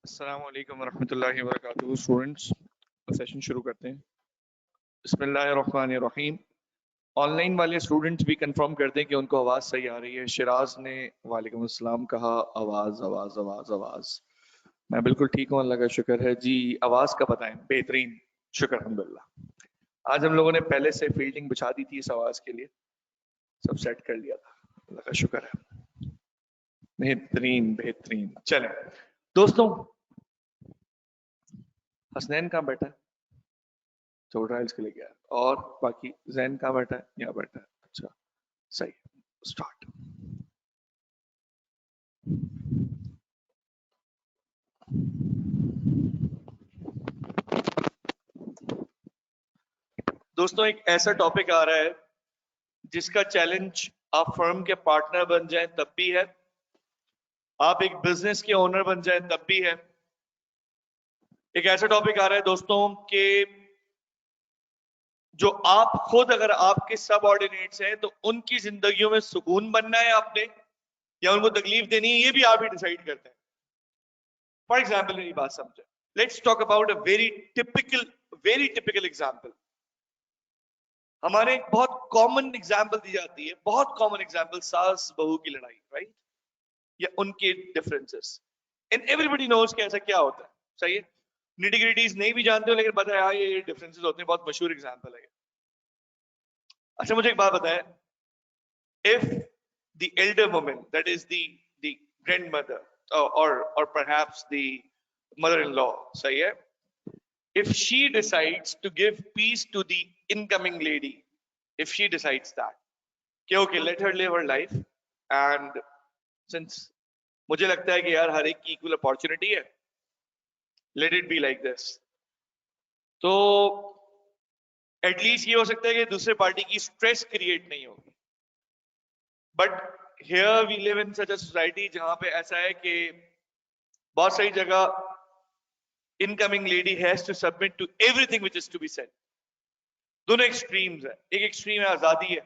अस्सलाम वालेकुम वरहमतुल्लाहि वबरकातुहू। स्टूडेंट्स सेशन शुरू करते हैं। बिस्मिल्लाहिर्रहमानिर्रहीम। ऑनलाइन वाले स्टूडेंट्स भी कंफर्म कर दें कि उनको आवाज़ सही आ रही है। शिराज ने वालेकुम अस्सलाम कहा, आवाज़ आवाज़ आवाज़ आवाज़। मैं बिल्कुल ठीक हूँ, अल्लाह का शुक्र है जी। आवाज़ का बताएं? बेहतरीन, शुक्र अल्हम्दुलिल्लाह। आज हम लोगों ने पहले से फील्डिंग बिछा दी थी इस आवाज़ के लिए, सब सेट कर लिया था, अल्लाह का शुक्र है। बेहतरीन बेहतरीन। चलें दोस्तों, हसनैन कहाँ बैठा है? तो ट्रायल्स के लिए गया है। और बाकी जैन कहाँ बैठा है? यहाँ बैठा है। अच्छा, सही। स्टार्ट। दोस्तों, एक ऐसा टॉपिक आ रहा है जिसका चैलेंज आप फर्म के पार्टनर बन जाएं तब भी है, आप एक बिजनेस के ओनर बन जाएं तब भी है। एक ऐसा टॉपिक आ रहा है दोस्तों कि जो आप खुद, अगर आपके सबऑर्डिनेट्स हैं तो उनकी जिंदगियों में सुकून बनना है आपने, या उनको तकलीफ देनी है, ये भी आप ही डिसाइड करते हैं। फॉर एग्जाम्पल, मेरी बात समझे। Let's talk about a very typical example. हमारे एक बहुत कॉमन एग्जाम्पल दी जाती है, बहुत कॉमन एग्जाम्पल, सास बहू की लड़ाई, राइट? या उनके डिफरेंसेस। एंड एवरीबडी नोज कि ऐसा क्या होता है, सही है। निटी-ग्रिटीज नहीं भी जानते हो, लेकिन पता है हाँ ये डिफरेंसेस होते हैं। बहुत मशहूर एग्जाम्पल है। अच्छा, मुझे एक बात बताएं, if the elder woman, that is the grandmother, or perhaps the mother-in-law, सही है, if she decides to give peace to the incoming lady, if she decides that, okay, let her live her life, and since मुझे लगता है कि यार हर एक की equal opportunity है, let it be like this, तो एटलीस्ट ये हो सकता है कि दूसरे पार्टी की स्ट्रेस क्रिएट नहीं होगी। But here we live in such a society जहां पे ऐसा है कि बहुत सारी जगह incoming lady has to submit to everything which is to be said. दोनों एक्सट्रीम्स है। एक एक्सट्रीम है आजादी है,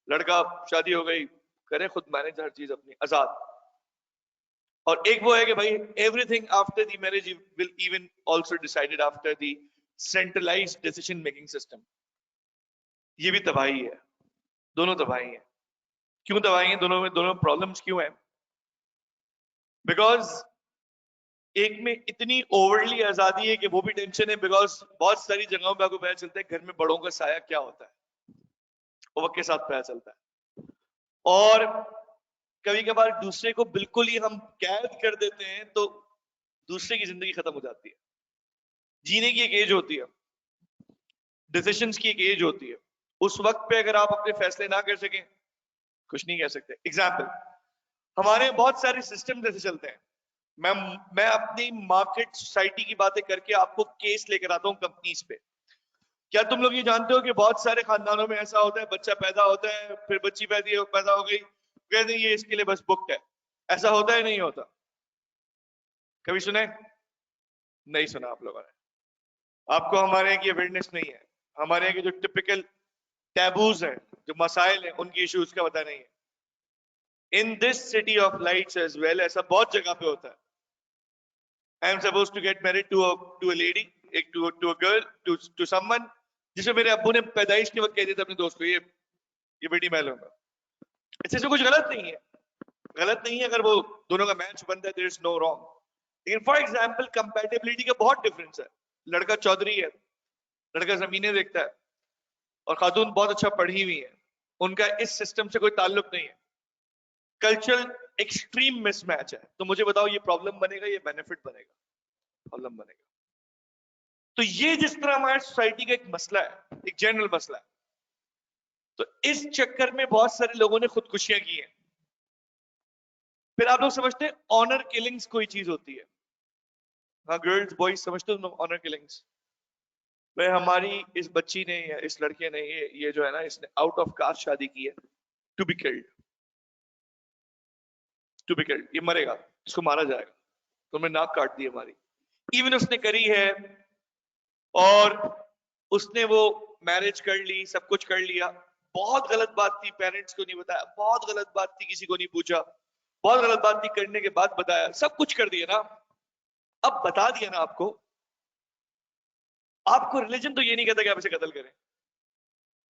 लड़का शादी हो गई करे खुद मैनेज हर चीज अपनी, आजाद। और एक वो है कि भाई everything after the marriage will even also decided after the centralised decision making system. ये भी तबाही है, दोनों तबाही है। क्यों तबाही है? दोनों में दोनों प्रॉब्लम्स क्यों है? बिकॉज एक में इतनी ओवरली आजादी है कि वो भी टेंशन है, बिकॉज बहुत सारी जगहों पे आपको पता चलता है घर में बड़ों का साया क्या होता है, वो वक्त के साथ पता चलता है। और कभी कभार दूसरे को बिल्कुल ही हम कैद कर देते हैं तो दूसरे की जिंदगी खत्म हो जाती है। जीने की एक एज होती है, डिसीजंस की एक एज होती है। उस वक्त पे अगर आप अपने फैसले ना कर सकें, कुछ नहीं कह सकते। एग्जाम्पल, हमारे बहुत सारे सिस्टम ऐसे चलते हैं। मैं अपनी मार्केट सोसाइटी की बातें करके आपको केस लेकर आता हूं कंपनीज पे। क्या तुम लोग ये जानते हो कि बहुत सारे खानदानों में ऐसा होता है, बच्चा पैदा होता है, फिर बच्ची पैदा हो गई, कहते हैं ये इसके लिए बस बुक्ड है। ऐसा होता है नहीं होता? कभी सुने? नहीं सुना आप लोगों ने। आपको हमारे यहाँ की अवेयरनेस नहीं है। हमारे यहाँ के जो टिपिकल टैबूज हैं, जो मसाइल हैं, उनकी इश्यूज का पता नहीं है। In this city of lights as well, ऐसा बहुत जगह पे होता है। I am suppose to get married to a lady, एक to a girl, to someone जिसे मेरे अब्बू ने पैदाइश के वक्त कह दिया था अपने दोस्त को, ये बेटी मैं लूंगा। इससे कुछ गलत नहीं है, गलत नहीं है अगर वो दोनों का मैच बनता है, देयर इज नो रॉन्ग। लेकिन फॉर एग्जांपल कंपैटिबिलिटी का बहुत डिफरेंस है। लड़का चौधरी है, लड़का जमीनें देखता है, और खातून बहुत अच्छा पढ़ी हुई है, उनका इस सिस्टम से कोई ताल्लुक नहीं है। कल्चरल एक्सट्रीम मिसमैच है। तो मुझे बताओ, ये प्रॉब्लम बनेगा, ये बेनिफिट बनेगा? प्रॉब्लम बनेगा। तो ये जिस तरह हमारी सोसाइटी का एक मसला है, एक जनरल मसला है, तो इस चक्कर में बहुत सारे लोगों ने खुदकुशियां की हैं। फिर आप लोग समझते हैं ऑनर किलिंग्स कोई चीज होती है। हाँ, गर्ल्स बॉयज समझते हो ऑनर किलिंग्स? भाई हमारी इस बच्ची ने या इस लड़के ने ये जो है ना, इसने आउट ऑफ कास्ट शादी की है, to be killed, to be killed, ये मरेगा, इसको मारा जाएगा, तुमने नाक काट दी हमारी। इवन उसने करी है, और उसने वो मैरिज कर ली, सब कुछ कर लिया। बहुत गलत बात थी, पेरेंट्स को नहीं बताया, बहुत गलत बात थी, किसी को नहीं पूछा, बहुत गलत बात थी, करने के बाद बताया, सब कुछ कर दिया ना। अब बता दिया ना आपको, आपको रिलीजन तो ये नहीं कहता कि आप इसे कत्ल करें,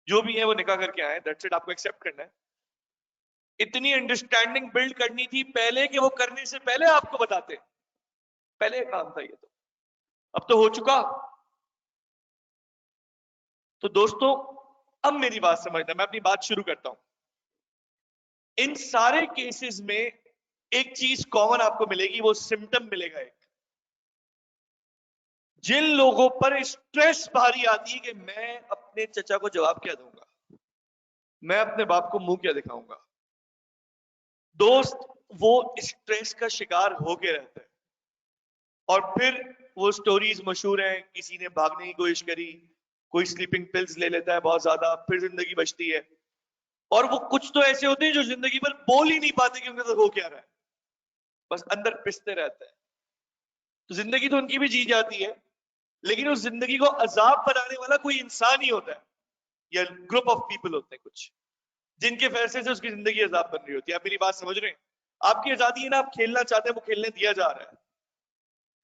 जो भी है वो निकाह करके आए, दैट्स इट, आपको एक्सेप्ट करना है। इतनी अंडरस्टैंडिंग बिल्ड करनी थी पहले कि वो करने से पहले आपको बताते, पहले काम था ये, तो अब तो हो चुका। तो दोस्तों अब मेरी बात समझना, मैं अपनी बात शुरू करता हूं। इन सारे केसेस में एक चीज कॉमन आपको मिलेगी, वो सिम्टम मिलेगा एक। जिन लोगों पर स्ट्रेस भारी आती है कि मैं अपने चचा को जवाब क्या दूंगा, मैं अपने बाप को मुंह क्या दिखाऊंगा, दोस्त वो स्ट्रेस का शिकार होके रहते हैं। और फिर वो स्टोरीज मशहूर हैं, किसी ने भागने की कोशिश करी, कोई स्लीपिंग पिल्स ले लेता है बहुत ज्यादा, फिर जिंदगी बचती है। और वो कुछ तो ऐसे होते हैं जो जिंदगी भर बोल ही नहीं पाते कि उनके साथ हो क्या रहा है, बस अंदर पिसते रहते हैं। तो जिंदगी तो उनकी भी जी जाती है, लेकिन उस जिंदगी को अजाब बनाने वाला कोई इंसान ही होता है, या ग्रुप ऑफ पीपल होते हैं कुछ, जिनके फैसले से उसकी जिंदगी अजाब बन रही होती है। आप मेरी बात समझ रहे हैं? आपकी आजादी है ना, आप खेलना चाहते हैं, वो खेलने दिया जा रहा है।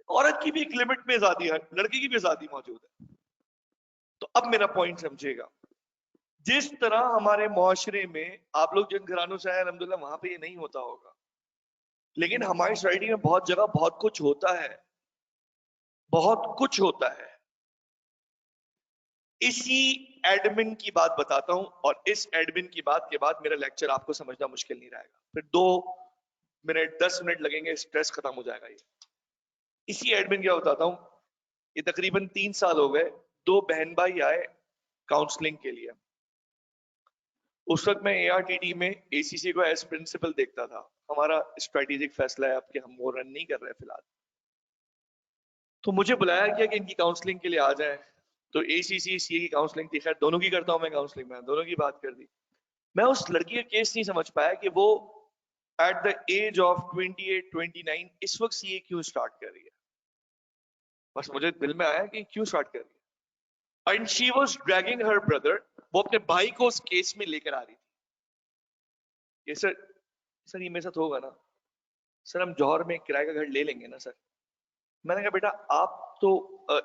औरत की भी एक लिमिट में आजादी है, लड़के की भी आजादी मौजूद है। तो अब मेरा पॉइंट समझिएगा, जिस तरह हमारे मुआशरे में, आप लोग जिन घरानों से आए अल्हम्दुलिल्लाह वहां पे ये नहीं होता होगा, लेकिन हमारी सोसाइटी में बहुत जगह बहुत कुछ होता है, बहुत कुछ होता है। इसी एडमिन की बात बताता हूं, और इस एडमिन की बात के बाद मेरा लेक्चर आपको समझना मुश्किल नहीं रहेगा, फिर 2 मिनट 10 मिनट लगेंगे, स्ट्रेस खत्म हो जाएगा ये। इसी एडमिन क्या बताता हूं। ये तकरीबन 3 साल हो गए, 2 बहन भाई आए काउंसलिंग के लिए। उस वक्त मैं एआरटीडी में एसीसी को एज प्रिंसिपल देखता था। हमारा स्ट्रेटेजिक फैसला है अब कि हम वो रन नहीं कर रहे फिलहाल। तो मुझे बुलाया गया कि इनकी काउंसलिंग के लिए आ जाए। तो एसीसी सीए की काउंसलिंग थी, खैर दोनों की करता हूं मैं काउंसलिंग में, दोनों की बात कर दी। मैं उस लड़की का केस नहीं समझ पाया कि वो एट द एज ऑफ 28-29 इस वक्त सीए क्यों स्टार्ट कर रही है। बस मुझे दिल में आया कि क्यों स्टार्ट कर रही है। And she was dragging her brother, वो अपने भाई को उस केस में लेकर आ रही थी। ये सर ये मेरे साथ होगा ना सर, हम जौहर में किराए का घर ले लेंगे ना सर। मैंने कहा बेटा आप तो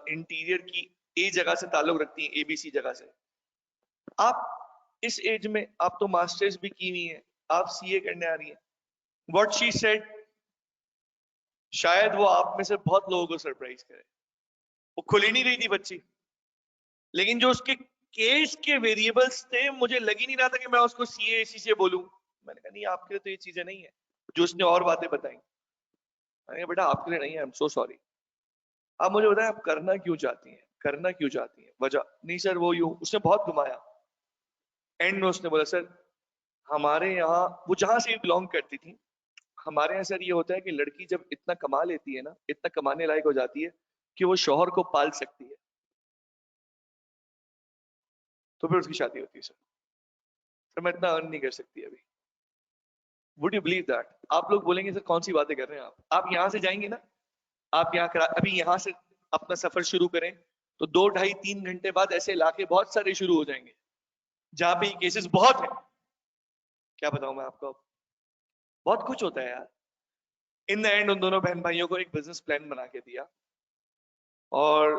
इंटीरियर की ए जगह से ताल्लुक रखती हैं, एबीसी जगह से। आप इस एज में, आप तो मास्टर्स भी की हुई हैं, आप सीए करने आ रही हैं। व्हाट शी सेड, शायद वो आप में से बहुत लोगों को सरप्राइज करे, वो खुल ही नहीं रही थी बच्ची, लेकिन जो उसके केस के वेरिएबल्स थे, मुझे लग ही नहीं रहा था कि मैं उसको सीए से बोलूं। मैंने कहा नहीं आपके लिए तो ये चीजें नहीं है जो उसने और बातें बताई। मैंने कहा बेटा आपके लिए नहीं है, आई एम सो सॉरी। आप मुझे बताएं आप करना क्यों चाहती हैं, करना क्यों चाहती हैं, वजह। नहीं सर वो यूं, उसने बहुत घुमाया। एंड में उसने बोला सर हमारे यहाँ, वो जहां से बिलोंग करती थी, हमारे यहाँ सर ये होता है कि लड़की जब इतना कमा लेती है ना, इतना कमाने लायक हो जाती है कि वो शौहर को पाल सकती है, तो फिर उसकी शादी होती है। सर मैं इतना अर्न नहीं कर सकती अभी। Would you believe that? आप लोग बोलेंगे सर कौन सी बातें कर रहे हैं आप यहाँ से जाएंगे ना, आप यहाँ अभी यहाँ से अपना सफर शुरू करें तो 2 ढाई 3 घंटे बाद ऐसे इलाके बहुत सारे शुरू हो जाएंगे जहां पे ये केसेस बहुत है। क्या बताऊं मैं आपको, बहुत कुछ होता है यार। इन द एंड उन दोनों बहन भाइयों को एक बिजनेस प्लान बना के दिया, और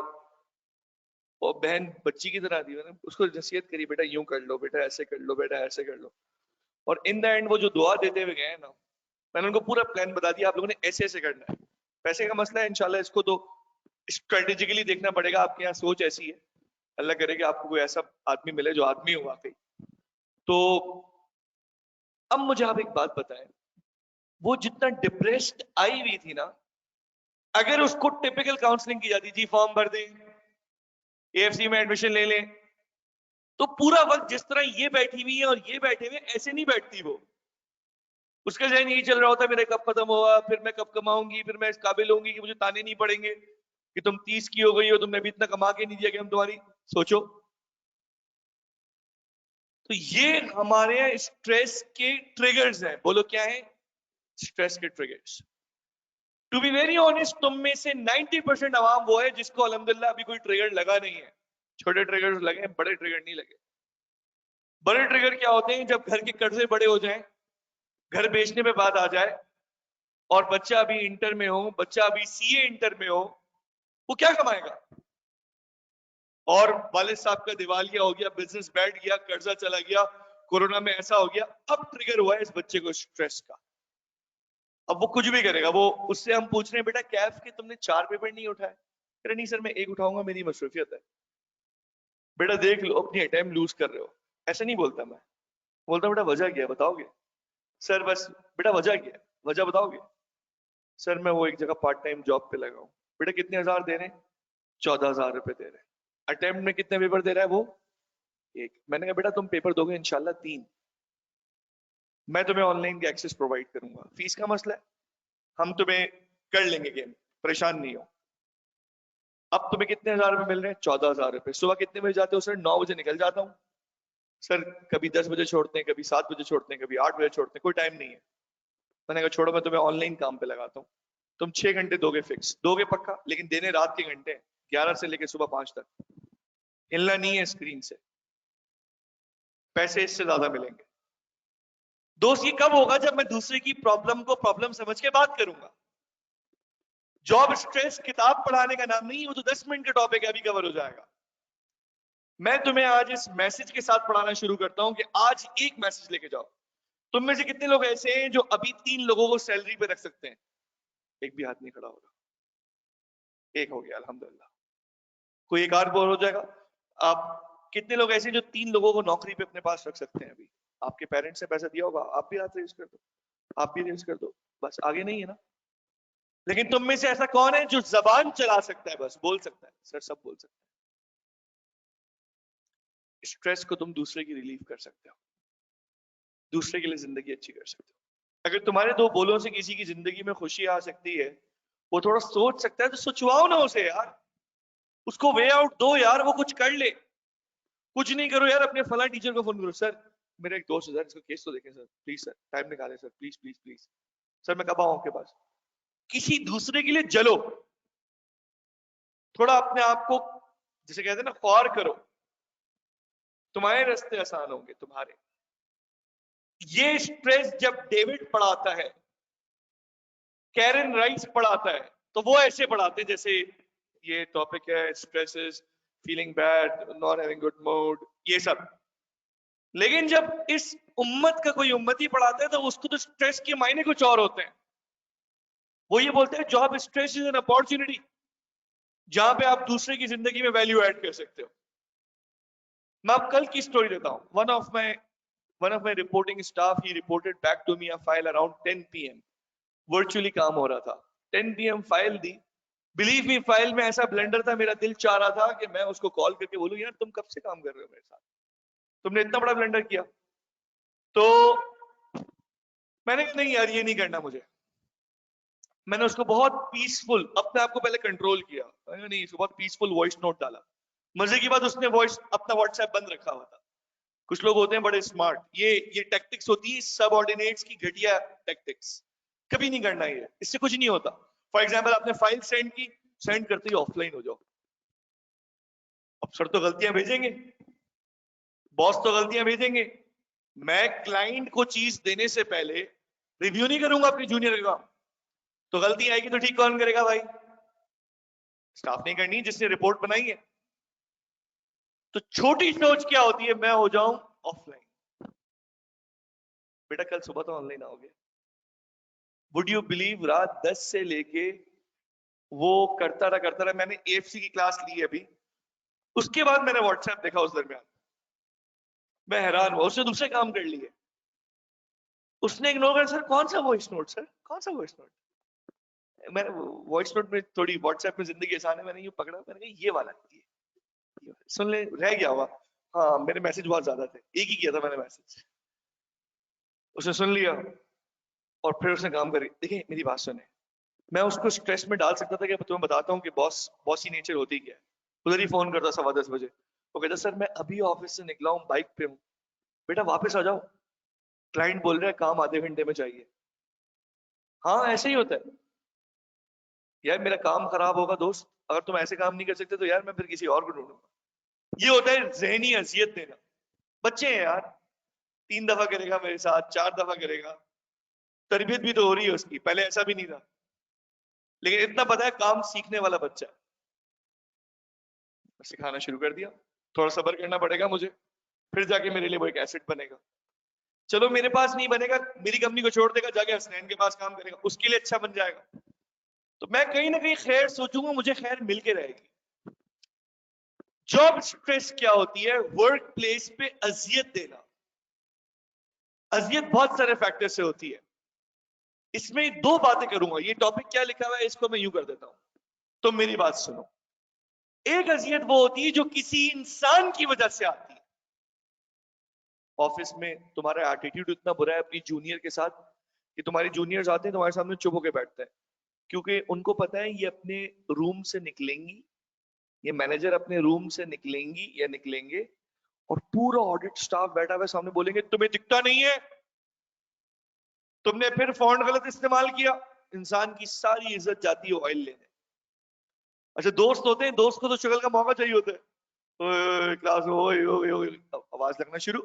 वो बहन बच्ची की तरह थी, मैंने उसको नसीहत करी बेटा यूं कर लो, बेटा ऐसे कर लो, बेटा ऐसे कर लो। और इन द एंड वो जो दुआ देते हुए गए ना, मैंने उनको पूरा प्लान बता दिया, आप लोगों ने ऐसे ऐसे करना है। पैसे का मसला है इंशाल्लाह, इसको तो स्ट्रेटेजिकली देखना पड़ेगा, आपके यहाँ सोच ऐसी है, अल्लाह करे कि आपको कोई ऐसा आदमी मिले जो आदमी हो वाकई। तो अब मुझे आप एक बात बताएं, वो जितना डिप्रेस्ड आई हुई थी ना, अगर उसको टिपिकल काउंसलिंग की जाती, जी फॉर्म भर दें, एएफसी में एडमिशन ले लें, तो पूरा वक्त जिस तरह ये बैठी हुई है और ये बैठे हुए, ऐसे नहीं बैठती वो। उसका जहन यही चल रहा होता है मेरे कब खत्म होगा, फिर मैं कब कमाऊंगी, फिर मैं इस काबिल होंगी कि मुझे ताने नहीं पड़ेंगे कि तुम 30 की हो गई हो, तुमने अभी इतना कमा के नहीं दिया कि हम तुम्हारी। सोचो, तो ये हमारे यहाँ स्ट्रेस के ट्रिगर्स हैं। बोलो क्या है? स्ट्रेस के triggers. To be very honest, तुम में से 90% आवाम वो है जिसको अल्हम्दुलिल्लाह अभी कोई ट्रिगर लगा नहीं है। छोटे ट्रिगर्स लगे हैं, बड़े ट्रिगर नहीं लगे। बड़े ट्रिगर क्या होते हैं? जब घर के कर्जे बड़े हो जाएं, घर बेचने पे बात आ जाए, और बच्चा अभी इंटर में हो, बच्चा अभी सीए इंटर में हो, वो क्या कमाएगा? और वालिद साहब का दिवालिया हो गया, बिजनेस बैठ गया, कर्जा चला गया, कोरोना में ऐसा हो गया, अब ट्रिगर हुआ है इस बच्चे को स्ट्रेस का। अब वो कुछ भी करेगा। वो उससे हम पूछ रहे हैं बेटा कैफ के तुमने 4 पेपर नहीं उठाए? अरे नहीं सर मैं एक उठाऊंगा, मेरी मसरूफियत है। बेटा देख लो अपनी टाइम लूज कर रहे हो। ऐसा नहीं बोलता मैं, बोलता बेटा वजह क्या है बताओगे? सर बस बेटा वजह क्या है, वजह बताओगे? सर मैं वो एक जगह पार्ट टाइम जॉब पे लगा हूँ। बेटा कितने हजार दे रहे हैं? 14,000 रुपए दे रहे हैं। अटेम्प्ट में कितने पेपर दे रहा है वो? एक। मैंने कहा बेटा तुम पेपर दोगे इंशाल्लाह 3, मैं तुम्हें ऑनलाइन का एक्सेस प्रोवाइड करूंगा, फीस का मसला है, हम तुम्हें कर लेंगे गेम, परेशान नहीं हो। अब तुम्हें कितने हजार रुपए मिल रहे हैं? 14,000 रुपए। सुबह कितने बजे जाते हो? सर 9 बजे निकल जाता हूँ। सर कभी 10 बजे छोड़ते हैं, कभी 7 बजे छोड़ते हैं, कभी 8 बजे छोड़ते हैं, कोई टाइम नहीं है। मैंने कहा छोड़ो मैं तुम्हें ऑनलाइन काम पे लगाता हूँ, तुम 6 घंटे दोगे फिक्स, दोगे पक्का, लेकिन देने रात के घंटे 11 से लेकर सुबह 5 तक, हिलना नहीं है स्क्रीन से, पैसे इससे ज्यादा मिलेंगे। दोस्त ये कब होगा? जब मैं दूसरे की प्रॉब्लम को प्रॉब्लम समझ के बात करूंगा। जॉब स्ट्रेस किताब पढ़ाने का नाम नहीं है, वो तो 10 मिनट का टॉपिक है, अभी कवर हो जाएगा। मैं तुम्हें आज इस मैसेज के साथ पढ़ाना शुरू करता हूं कि आज एक मैसेज लेके जाओ। तुम में से कितने लोग ऐसे हैं जो अभी 3 लोगों को सैलरी पे रख सकते हैं? एक भी हाथ नहीं खड़ा होगा। एक हो गया अल्हम्दुलिल्लाह। कोई एक और हो जाएगा। आप कितने लोग ऐसे हैं जो 3 लोगों को नौकरी पे अपने पास रख सकते हैं? अभी आपके पेरेंट्स ने पैसा दिया होगा, आप भी हाथ रेज कर दो, आप भी रेज कर दो, बस आगे नहीं है ना। लेकिन तुम में से ऐसा कौन है जो जबान चला सकता है, बस बोल सकता है? सर सब बोल सकते हैं। स्ट्रेस को तुम दूसरे की रिलीफ कर सकते हो, दूसरे के लिए जिंदगी अच्छी कर सकते हो। अगर तुम्हारे 2 बोलों से किसी की जिंदगी में खुशी आ सकती है, वो थोड़ा सोच सकता है, तो सोचवाओ ना उसे यार, उसको वे आउट दो यार, वो कुछ कर ले। कुछ नहीं करो यार, अपने फला टीचर को फोन करो, सर मेरा एक दोस्त है सर, इसका केस तो देखें सर, प्लीज सर टाइम निकालें sir, please please please. Sir मैं कब आऊं आपके पास? किसी दूसरे के लिए जलो, थोड़ा अपने आप को जिसे कहते हैं ना ख्वार करो, तुम्हारे रास्ते आसान होंगे तुम्हारे। ये स्ट्रेस जब डेविड पढ़ाता है, कैरन राइस पढ़ाता है, तो वो ऐसे पढ़ाते हैं जैसे ये टॉपिक है stress is feeling bad, not having good mood, ये सब। लेकिन जब इस उम्मत का कोई उम्मती पढ़ाता है तो उसको तो स्ट्रेस के मायने कुछ और होते हैं। वो ये बोलते हैं job stress is an opportunity, जहां पे आप दूसरे की जिंदगी में वैल्यू ऐड कर सकते हो। मैं अब कल की स्टोरी देता हूं। One of my reporting staff he reported back to me a file around 10 PM। Virtually काम हो रहा था। 10 PM फाइल दी। बिलीव मी फाइल में ऐसा ब्लेंडर था, मेरा दिल चाह रहा था कि मैं उसको कॉल करके बोलूं यार तुम कब से काम कर रहे हो मेरे साथ, तुमने इतना बड़ा ब्लेंडर किया। तो मैंने कहा नहीं यार ये नहीं करना मुझे। मैंने उसको बहुत पीसफुल अपने आप को पहले कंट्रोल किया, नहीं इसको बहुत पीसफुल वॉइस नोट डाला। मजे की बात उसने वॉइस अपना व्हाट्सएप बंद रखा हुआ था। कुछ लोग होते हैं बड़े स्मार्ट, ये टैक्टिक्स होती है सबऑर्डिनेट्स की घटिया टैक्टिक्स। कभी नहीं करना ये, इससे कुछ नहीं होता। फॉर एग्जाम्पल आपने फाइल सेंड की, सेंड करते ही ऑफलाइन हो जाओ। अब सर तो गलतियां भेजेंगे, बॉस तो गलतियां भेजेंगे। मैं क्लाइंट को चीज देने से पहले रिव्यू नहीं करूंगा अपनी जूनियर का, तो गलती आएगी तो ठीक कौन करेगा भाई? स्टाफ नहीं करनी जिसने रिपोर्ट बनाई है। तो छोटी सोच क्या होती है, मैं हो जाऊं ऑफलाइन। बेटा कल सुबह तो ऑनलाइन आओगे। वुड यू बिलीव रात 10 से लेके वो करता रहा। मैंने AFC की क्लास ली है अभी, उसके बाद मैंने व्हाट्सएप देखा उस दरमियान, मैं हैरान हुआ। उसने दूसरे काम कर लिए, उसने इग्नोर कर, सर कौन सा वॉइस नोट, सर कौन सा वॉइस नोट? मैंने वॉइस नोट में थोड़ी व्हाट्सएप में जिंदगी आसान है, मैंने यूं पकड़ा, मैंने कहा ये वाला ये सुन ले, रह गया हुआ। हाँ मेरे मैसेज बहुत ज्यादा थे, एक ही किया था मैंने मैसेज, उसने सुन लिया और फिर उसने काम करी। देखिए मेरी बात सुने, मैं उसको स्ट्रेस में डाल सकता था कि तुम्हें बताता हूँ कि बॉसी नेचर होती क्या है। उधर ही फोन करता 10:15 बजे, वो कहता सर मैं अभी ऑफिस से निकला हूँ, बाइक पे हूँ। बेटा वापस आ जाओ, क्लाइंट बोल रहे हैं काम आधे घंटे में चाहिए। हाँ ऐसे ही होता है यार, मेरा काम खराब होगा दोस्त, अगर तुम ऐसे काम नहीं कर सकते तो यार मैं फिर किसी और को ढूंढूंगा। ये होता है जहनी अजियत देना। बच्चे हैं यार, 3 दफा करेगा मेरे साथ, 4 दफा करेगा, तरबियत भी तो हो रही है उसकी, पहले ऐसा भी नहीं था, लेकिन इतना पता है काम सीखने वाला बच्चा है। सिखाना शुरू कर दिया, थोड़ा सब्र करना पड़ेगा मुझे, फिर जाके मेरे लिए वो एक एसेट बनेगा। चलो मेरे पास नहीं बनेगा, मेरी कंपनी को छोड़ देगा, जाके हसनैन के पास काम करेगा, उसके लिए अच्छा बन जाएगा। तो मैं कहीं ना कहीं खैर सोचूंगा, मुझे खैर मिल के रहेगी। जॉब स्ट्रेस क्या होती है? वर्क प्लेस पे अजियत देना। अजियत बहुत सारे फैक्टर से होती है। इसमें दो बातें करूंगा, ये टॉपिक क्या लिखा हुआ है इसको मैं यूं कर देता हूं, तो मेरी बात सुनो। एक अजियत वो होती है जो किसी इंसान की वजह से आती है। ऑफिस में तुम्हारा एटीट्यूड इतना बुरा है अपनी जूनियर के साथ कि तुम्हारी जूनियर्स आते हैं तुम्हारे सामने चुप होकर बैठते हैं, क्योंकि उनको पता है ये अपने रूम से निकलेंगी, ये मैनेजर अपने रूम से निकलेंगी या निकलेंगे, और पूरा ऑडिट स्टाफ बैठा हुआ सामने बोलेंगे तुम्हें दिखता नहीं है, तुमने फिर फॉन्ट गलत इस्तेमाल किया। इंसान की सारी इज्जत जाती है ऑयल लेने। अच्छा दोस्त होते हैं, दोस्त को तो शक्ल का मौका चाहिए होता है, ओए क्लास में ओए ओए ओए आवाज लगना शुरू,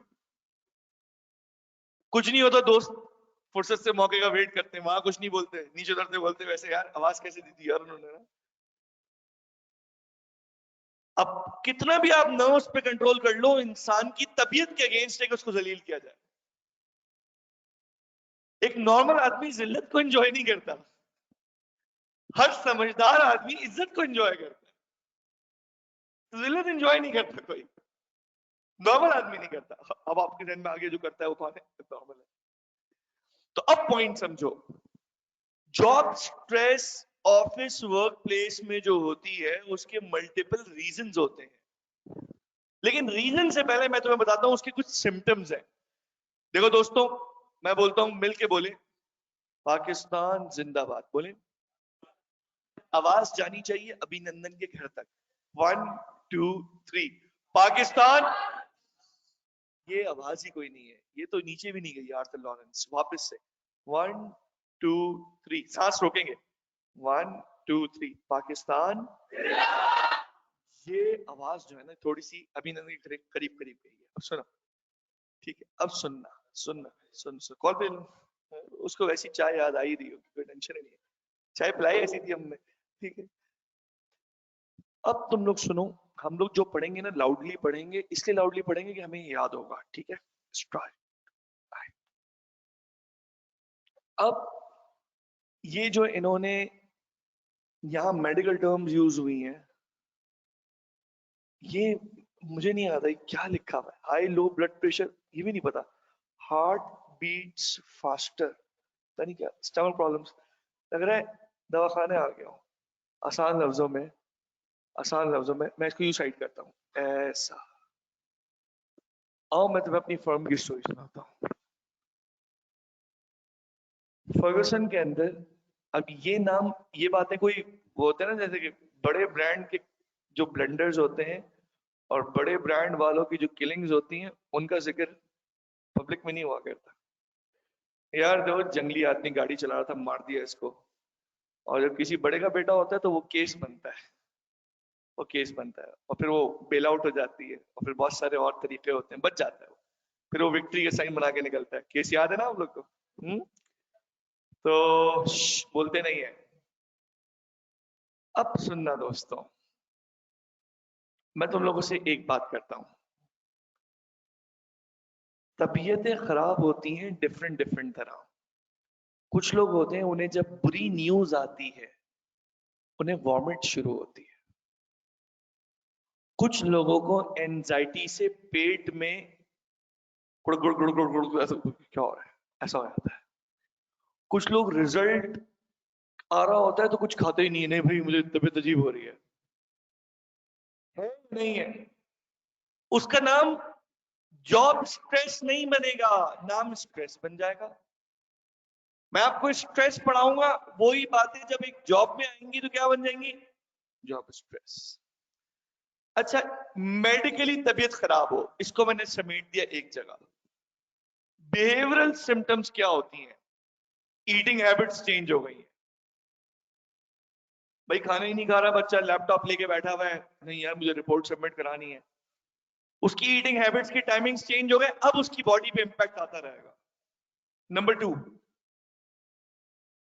कुछ नहीं होता, दोस्त फुर्सत से मौके का वेट करते हैं, वहां कुछ नहीं बोलते, नीचे उतरते बोलते वैसे यार आवाज कैसे दी थी यार उन्होंने ना। अब कितना भी आप नर्व्स पे कंट्रोल कर लो, इंसान की तबीयत के अगेंस्ट है कि उसको जलील किया जाए। एक नॉर्मल आदमी जिल्लत को एंजॉय नहीं करता, हर समझदार आदमी इज्जत को एंजॉय करता है, जिल्लत एंजॉय नहीं करता कोई, नॉर्मल आदमी नहीं करता। अब आपके जहन में आगे जो करता है वो कौन है? नॉर्मल है। तो अब पॉइंट समझो, job stress office work place में जो होती है उसके मल्टीपल रीजंस होते हैं, लेकिन रीजन से पहले मैं तुम्हें बताता हूं उसके कुछ सिम्टम्स हैं। देखो दोस्तों, मैं बोलता हूं मिलके बोले, पाकिस्तान जिंदाबाद बोले, आवाज जानी चाहिए अभिनंदन के घर तक। 1 2 3 पाकिस्तान। ये आवाज ही कोई नहीं है, ये तो नीचे भी नहीं गई आर्थर लॉरेंस। वापस से 1 2 3 सांस रोकेंगे, 1 2 3 पाकिस्तान। ये आवाज जो है ना थोड़ी सी अभिनंदन के करीब करीब करीब गई है। अब सुनो, ठीक है, अब सुनना सुनना सुन सुन कॉल पे उसको वैसी चाय याद आई रही होगी, कोई टेंशन नहीं है, चाय पिलाई ऐसी थी हमने, ठीक है। अब तुम लोग सुनो, हम लोग जो पढ़ेंगे ना लाउडली पढ़ेंगे, इसलिए लाउडली पढ़ेंगे कि हमें याद होगा, ठीक है। स्टार्ट। अब ये जो इन्होंने यहाँ मेडिकल टर्म्स यूज हुई हैं, ये मुझे नहीं आता है क्या लिखा हुआ है, हाई लो ब्लड प्रेशर ये भी नहीं पता, हार्ट बीट्स फास्टर, पता नहीं क्या, स्टमक प्रॉब्लम्स, लग रहा है दवाखाने आ गया हूँ। आसान लफ्जों में, आसान लफ्जों में मैं इसको यू साइड करता हूँ ऐसा। आओ मैं तुम्हें अपनी फर्म की स्टोरी सुनाता हूँ। फर्गसन के अंदर, अब ये नाम ये बातें कोई वो होते हैं ना, जैसे कि बड़े ब्रांड के जो ब्लेंडर्स होते हैं और बड़े ब्रांड वालों की जो किलिंग्स होती हैं उनका जिक्र पब्लिक में नहीं हुआ करता। यार देखो जंगली आदमी गाड़ी चला रहा था, मार दिया इसको, और जब किसी बड़े का बेटा होता है तो वो केस बनता है, वो केस बनता है और फिर वो बेल आउट हो जाती है और फिर बहुत सारे और तरीके होते हैं, बच जाता है वो, फिर वो विक्ट्री का साइन बना के निकलता है। केस याद है ना आप लोग को? तो बोलते नहीं है। अब सुनना दोस्तों, मैं तुम लोगों से एक बात करता हूं, तबीयतें खराब होती हैं डिफरेंट डिफरेंट तरह। कुछ लोग होते हैं उन्हें जब बुरी न्यूज आती है उन्हें वॉमिट शुरू होती है। कुछ लोगों को एंजाइटी से पेट में गुड़ गुड़ गुड़ गुड़ गुड़ ऐसा क्या हो रहा है, ऐसा हो जाता है। कुछ लोग रिजल्ट आ रहा होता है तो कुछ खाते ही नहीं है, नहीं भाई मुझे तबीयत अजीब हो रही है नहीं है, उसका नाम जॉब स्ट्रेस नहीं बनेगा, नाम स्ट्रेस बन जाएगा। मैं आपको स्ट्रेस पढ़ाऊंगा, वही बातें जब एक जॉब में आएंगी तो क्या बन जाएंगी? Job stress. अच्छा, मेडिकली तबीयत खराब हो, इसको मैंने समेट दिया एक जगह। बिहेवियरल सिम्टम्स क्या होती हैं? ईटिंग हैबिट्स चेंज हो गई है, भाई खाना ही नहीं खा रहा बच्चा, लैपटॉप लेके बैठा हुआ है, नहीं यार मुझे रिपोर्ट सबमिट करानी है। उसकी ईटिंग हैबिट्स की टाइमिंग्स चेंज हो गए, अब उसकी बॉडी पे इंपैक्ट आता रहेगा। Number 2,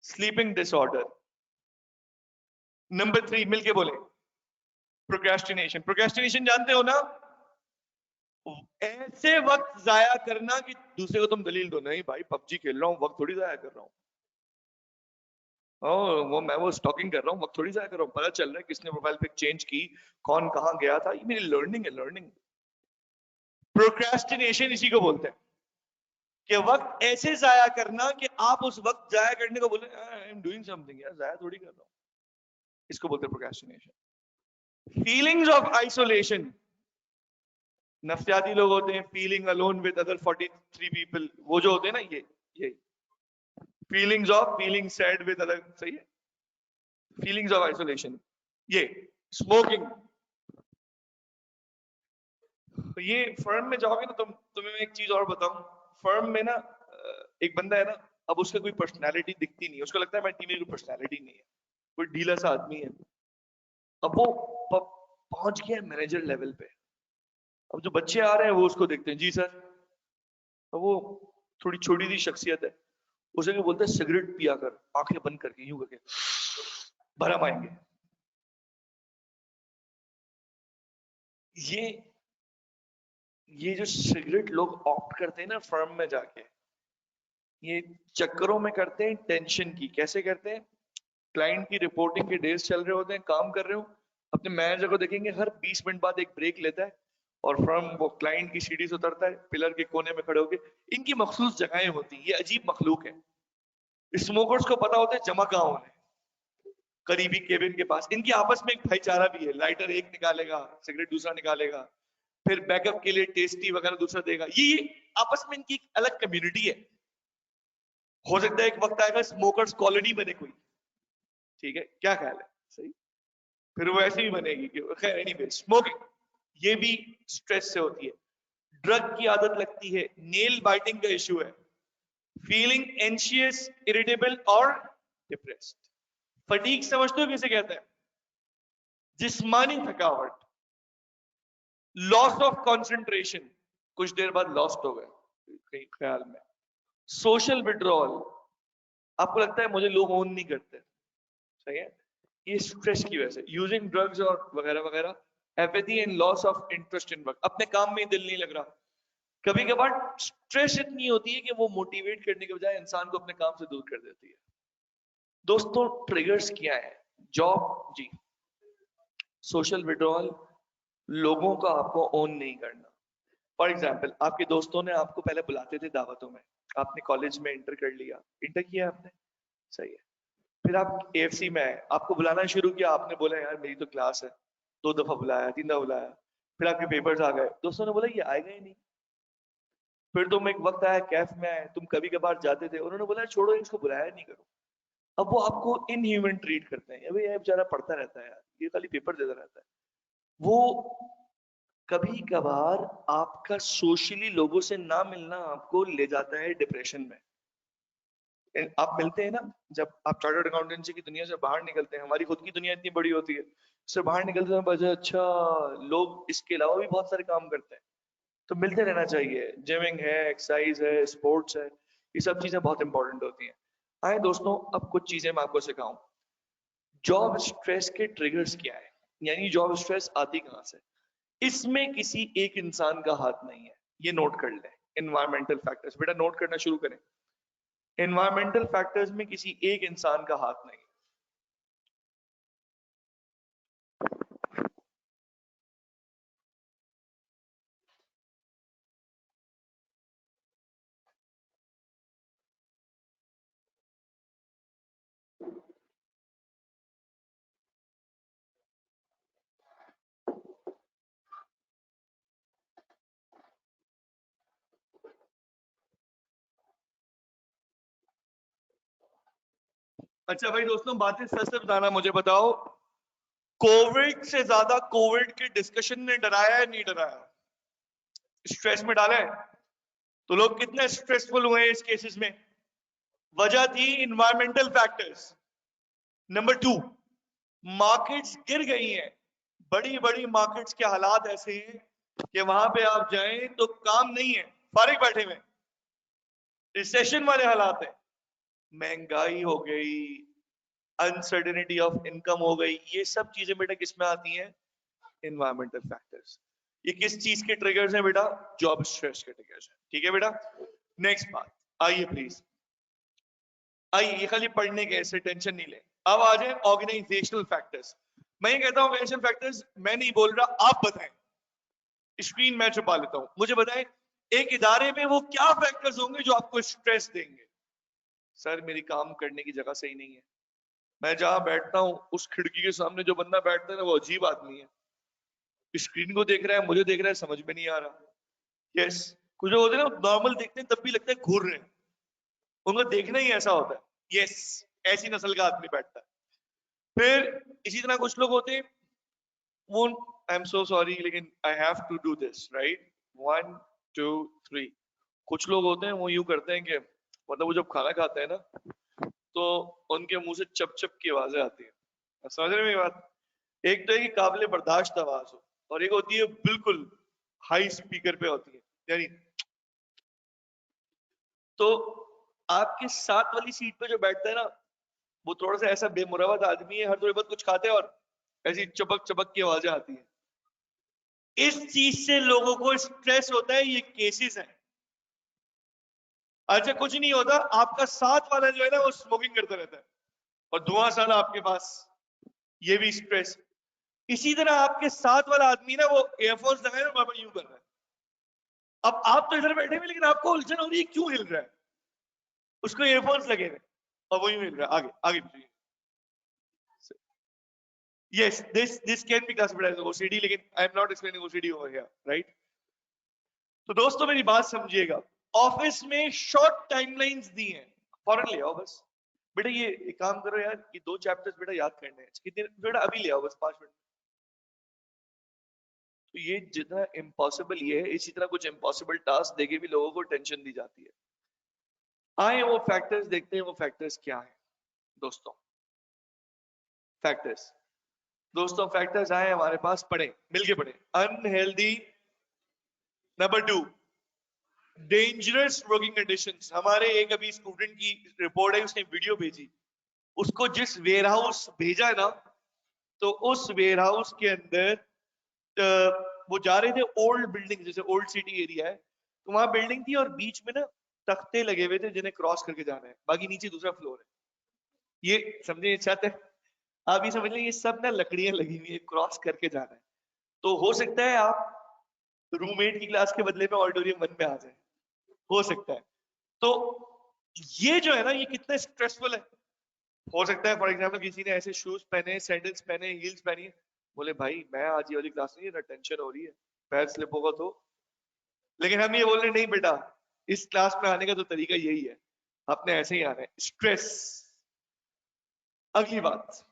sleeping disorder. नंबर 3 मिलके बोले, प्रोक्रेस्टिनेशन। प्रोक्रेस्टिनेशन जानते हो ना, ऐसे वक्त जाया करना कि दूसरे को तुम दलील दो, नहीं भाई पबजी खेल रहा हूं, वक्त थोड़ी जाया कर रहा हूं। वो स्टॉकिंग कर रहा हूँ, वक्त थोड़ी जाया कर रहा हूँ। पता चल रहा है किसने प्रोफाइल पिक चेंज की, कौन कहां गया था, ये मेरी लर्निंग है, लर्निंग। प्रोक्रेस्टिनेशन इसी को बोलते हैं कि वक्त ऐसे जाया करना कि आप उस वक्त जाया करने को बोले आई एम डूइंग समथिंग, यार जाया थोड़ी कर रहा हूं। इसको बोलते हैं प्रोक्रेस्टिनेशन। Feelings of isolation. नफ्सियाती लोग होते हैं, feeling alone with other 43 people, वो जो होते हैं ना, ये फीलिंग सैड विद अदर, सही है। Feelings of isolation. ये स्मोकिंग। ये फर्म में जाओगे ना, तुम्हें मैं एक चीज और बताऊं। फर्म में ना एक बंदा है ना, अब उसका कोई पर्सनालिटी दिखती नहीं है, उसको लगता है मैं टीम में कोई पर्सनालिटी नहीं है, कोई ढीला सा आदमी है। अब वो पहुंच गया मैनेजर लेवल पे। अब जो बच्चे आ रहे हैं वो उसको देखते हैं, जी सर। अब वो थोड़ी छोटी सी शख्सियत है, उसे क्या बोलते हैं, सिगरेट पिया कर, आंखें बंद करके यूं करके भरम आएंगे। ये ये जो सिगरेट लोग ऑप्ट करते हैं ना फर्म में जाके, ये चक्करों में करते हैं टेंशन की। कैसे करते हैं, क्लाइंट की रिपोर्टिंग के डेज चल रहे होते हैं, काम कर रहे हो, अपने मैनेजर को देखेंगे हर 20 मिनट बाद एक ब्रेक लेता है और फर्म वो क्लाइंट की सीढ़ी से उतरता है, पिलर के कोने में खड़े होके। इनकी मखसूस जगहें होती हैं, ये अजीब मखलूक है। स्मोकर्स को पता होता है जमा कहाँ होना है, करीबी केबिन के पास। इनकी आपस में एक भाईचारा भी है, लाइटर एक निकालेगा, सिगरेट दूसरा निकालेगा, फिर बैकअप के लिए टेस्टी वगैरह दूसरा देगा। ये आपस में इनकी एक अलग कम्युनिटी है। हो सकता है एक वक्त आएगा स्मोकर्स कॉलोनी बने कोई, ठीक है, क्या ख्याल है, सही। फिर वो ऐसे ही बनेगी कि खैर एनीवे, स्मोकिंग ये भी स्ट्रेस से होती है। ड्रग की आदत लगती है, नेल बाइटिंग का इश्यू है, फीलिंग एंशियस, इरिटेबल और डिप्रेस्ड। फटीग समझते हो किसे कहते हैं, जिस्मानी थकावट। लॉस ऑफ कंसंट्रेशन, कुछ देर बाद लॉस्ट हो गए कहीं ख्याल में। सोशल विड्रॉल, आपको लगता है मुझे लोग ओन नहीं करते, सही है, ये स्ट्रेस की वजह से। यूजिंग ड्रग्स और वगैरह वगैरह। Apathy and loss of interest in work, अपने काम में दिल नहीं लग रहा। कभी कभार स्ट्रेस इतनी होती है कि वो मोटिवेट करने के बजाय इंसान को अपने काम से दूर कर देती है। दोस्तों ट्रिगर्स क्या है, जॉब जी, सोशल विड्रॉल, लोगों का आपको ओन नहीं करना। फॉर एग्जाम्पल, आपके दोस्तों ने आपको पहले बुलाते थे दावतों में, आपने कॉलेज में इंटर कर लिया, इंटर किया आपने, सही है। फिर आप एएफसी में आए, आपको बुलाना शुरू किया, आपने बोला यार मेरी तो क्लास है, 2 दफा बुलाया, 3 दफा बुलाया। फिर आपके पेपर्स आ गए, दोस्तों ने बोला ये आएगा ही नहीं। फिर तुम एक वक्त आया कैफ में आए, तुम कभी कभार जाते थे, उन्होंने बोला छोड़ो इसको, बुलाया नहीं करो। अब वो आपको इनह्यूमन ट्रीट करते हैं, अभी ये बेचारा पढ़ता रहता है यार, ये खाली पेपर देता रहता है। वो कभी कभार आपका सोशली लोगों से ना मिलना आपको ले जाता है डिप्रेशन में। आप मिलते हैं ना, जब आप चार्टर्ड अकाउंटेंसी की दुनिया से बाहर निकलते हैं, हमारी खुद की दुनिया इतनी बड़ी होती है, इससे बाहर निकलते हैं बजा अच्छा, लोग इसके अलावा भी बहुत सारे काम करते हैं, तो मिलते रहना चाहिए। जिमिंग है, एक्सरसाइज है, स्पोर्ट्स है, ये सब चीजें बहुत इंपॉर्टेंट होती हैं। आए दोस्तों, अब कुछ चीजें मैं आपको सिखाऊं। जॉब स्ट्रेस के ट्रिगर्स क्या है, यानी जॉब स्ट्रेस आती कहां से। इसमें किसी एक इंसान का हाथ नहीं है, ये नोट कर लें। एनवायरमेंटल फैक्टर्स, बेटा नोट करना शुरू करें। एनवायरमेंटल फैक्टर्स में किसी एक इंसान का हाथ नहीं। अच्छा भाई दोस्तों, बातें सच से बताना, मुझे बताओ, कोविड से ज्यादा कोविड के डिस्कशन ने डराया है नहीं डराया, स्ट्रेस में डाला है? तो लोग कितने स्ट्रेसफुल हुए हैं इस केसेस में? वजह थी इन्वायरमेंटल फैक्टर्स। नंबर 2, मार्केट्स गिर गई हैं, बड़ी बड़ी मार्केट्स के हालात ऐसे हैं कि वहां पे आप जाएं तो काम नहीं है, फारिग बैठे हुए, रिसेशन वाले हालात हैं। महंगाई हो गई, अनसर्टेनिटी ऑफ इनकम हो गई, ये सब चीजें बेटा किस में आती हैं? Environmental factors. ये किस चीज के ट्रिगर्स हैं बेटा? जॉब स्ट्रेस के ट्रिगर्स हैं। ठीक है बेटा, नेक्स्ट बात आइए प्लीज, आइए, ये खाली पढ़ने के, ऐसे टेंशन नहीं ले। अब आ जाए ऑर्गेनाइजेशनल फैक्टर्स। मैं ये कहता हूं ऑर्गेनाइजेशनल फैक्टर्स, मैं नहीं बोल रहा, आप बताएं, स्क्रीन मैं छुपा लेता हूं, मुझे बताएं एक इदारे में वो क्या फैक्टर्स होंगे जो आपको स्ट्रेस देंगे? सर मेरी काम करने की जगह सही नहीं है, मैं जहां बैठता हूं उस खिड़की के सामने जो बंदा बैठता है ना वो अजीब आदमी है, स्क्रीन को देख रहा है, मुझे देख रहा है, समझ में नहीं आ रहा। यस, कुछ लोग होते हैं ना नॉर्मल देखते हैं तब भी लगता है घूर रहे हैं, उनका देखना ही ऐसा होता है। यस, ऐसी नस्ल का आदमी बैठता है। फिर इसी तरह कुछ लोग होते हैं, वो आई एम सो सॉरी लेकिन I have to do this, right, 1 2 3। कुछ लोग होते हैं वो यूं करते हैं कि मतलब वो जब खाना खाते हैं ना तो उनके मुंह से चप चप की आवाजें आती हैं। समझ रहे हैं मेरी बात? एक तो है कि काबिले बर्दाश्त आवाज हो, और एक होती है बिल्कुल हाई स्पीकर पे होती है, यानी तो आपके साथ वाली सीट पे जो बैठता है ना वो थोड़ा सा ऐसा बेमुरवत आदमी है, हर थोड़ी बहुत कुछ खाते हैं और ऐसी चपक चपक की आवाजें आती हैं। इस चीज से लोगों को स्ट्रेस होता है, ये केसेस हैं। अच्छा कुछ नहीं होता, आपका साथ वाला जो है ना वो स्मोकिंग करता रहता है और धुआं साला आपके पास, ये भी स्ट्रेस। इसी तरह आपके साथ वाला आदमी ना वो एयरफोन्स लगाए ना बाबा यूं कर रहा है, अब आप तो इधर बैठे हुए लेकिन आपको उलझन हो रही है क्यों हिल रहा है, उसको एयरफोन्स लगे हुए और वही हिल रहा है। आगे आगे yes, this can be classified as OCD, लेकिन I am not explaining OCD over here, right? तो दोस्तों मेरी बात समझिएगा, ऑफिस में शॉर्ट टाइमलाइंस दी हैं, फौरन ले आओ बस। बेटा ये एक काम करो यार, ये 2 चैप्टर्स बेटा याद करने हैं, कितने बेटा अभी ले आओ बस 5 मिनट। तो ये जितना इम्पॉसिबल ये है, इसी तरह कुछ इम्पॉसिबल टास्क देके भी लोगों को टेंशन दी जाती है। आए वो फैक्टर्स देखते हैं, वो फैक्टर्स क्या है दोस्तों? फैक्टर्स, दोस्तों फैक्टर्स आए हमारे पास, पढ़े मिलके पढ़े। Unhealthy, number 2 dangerous working conditions. हमारे एक अभी स्टूडेंट की रिपोर्ट है, उसने वीडियो भेजी, उसको जिस वेयर हाउस भेजा है ना, तो उस वेयर हाउस के अंदर वो जा रहे थे, ओल्ड बिल्डिंग जैसे ओल्ड सिटी एरिया है, तो वहां बिल्डिंग थी और बीच में ना तख्ते लगे हुए थे जिन्हें क्रॉस करके जाना है, बाकी नीचे दूसरा फ्लोर है। ये समझे, ये छत है, आप ये समझ लें ये सब ना लकड़ियां लगी हुई है, क्रॉस करके जाना है। तो हो सकता है आप रूममेट की क्लास के बदले में ऑडिटोरियम 1 में आ जाए, हो सकता है। तो ये जो है ना ये कितना स्ट्रेसफुल है। हो सकता है फॉर एग्जांपल किसी ने ऐसे शूज पहने, सैंडल्स पहने, हील्स पहनी है, बोले भाई मैं आज ये वाली क्लास नहीं, ना टेंशन हो रही है, पैर स्लिप होगा तो। लेकिन हम ये बोल रहे नहीं बेटा, इस क्लास में आने का तो तरीका यही है, आपने ऐसे ही आना है। स्ट्रेस। अगली बात,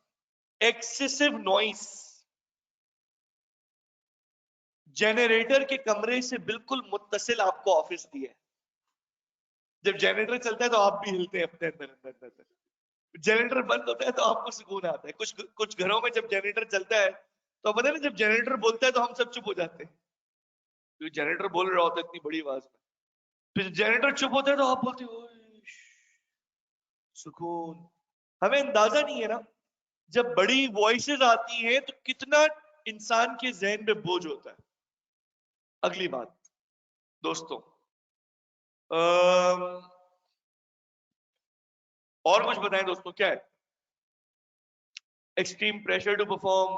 एक्सेसिव नॉइस। जनरेटर के कमरे से बिल्कुल मुत्तसिल आपको ऑफिस दिया है, जब जनरेटर चलता है तो आप भी हिलते हैं अपने अंदर अंदर अंदर, जनरेटर बंद होता है तो आपको सुकून आता है। कुछ कुछ घरों में जब जनरेटर चलता है तो पता है ना, जब जनरेटर बोलता है तो हम सब चुप हो जाते हैं, क्योंकि जनरेटर बोल रहा होता है इतनी बड़ी आवाज में। फिर जनरेटर चुप होता है तो आप बोलते हो "ओए, सुकून"। हमें अंदाजा नहीं है ना, जब बड़ी वॉइसेस आती हैं तो कितना इंसान के जहन में बोझ होता है। अगली बात दोस्तों, और कुछ बताएं दोस्तों क्या है? Extreme pressure to perform,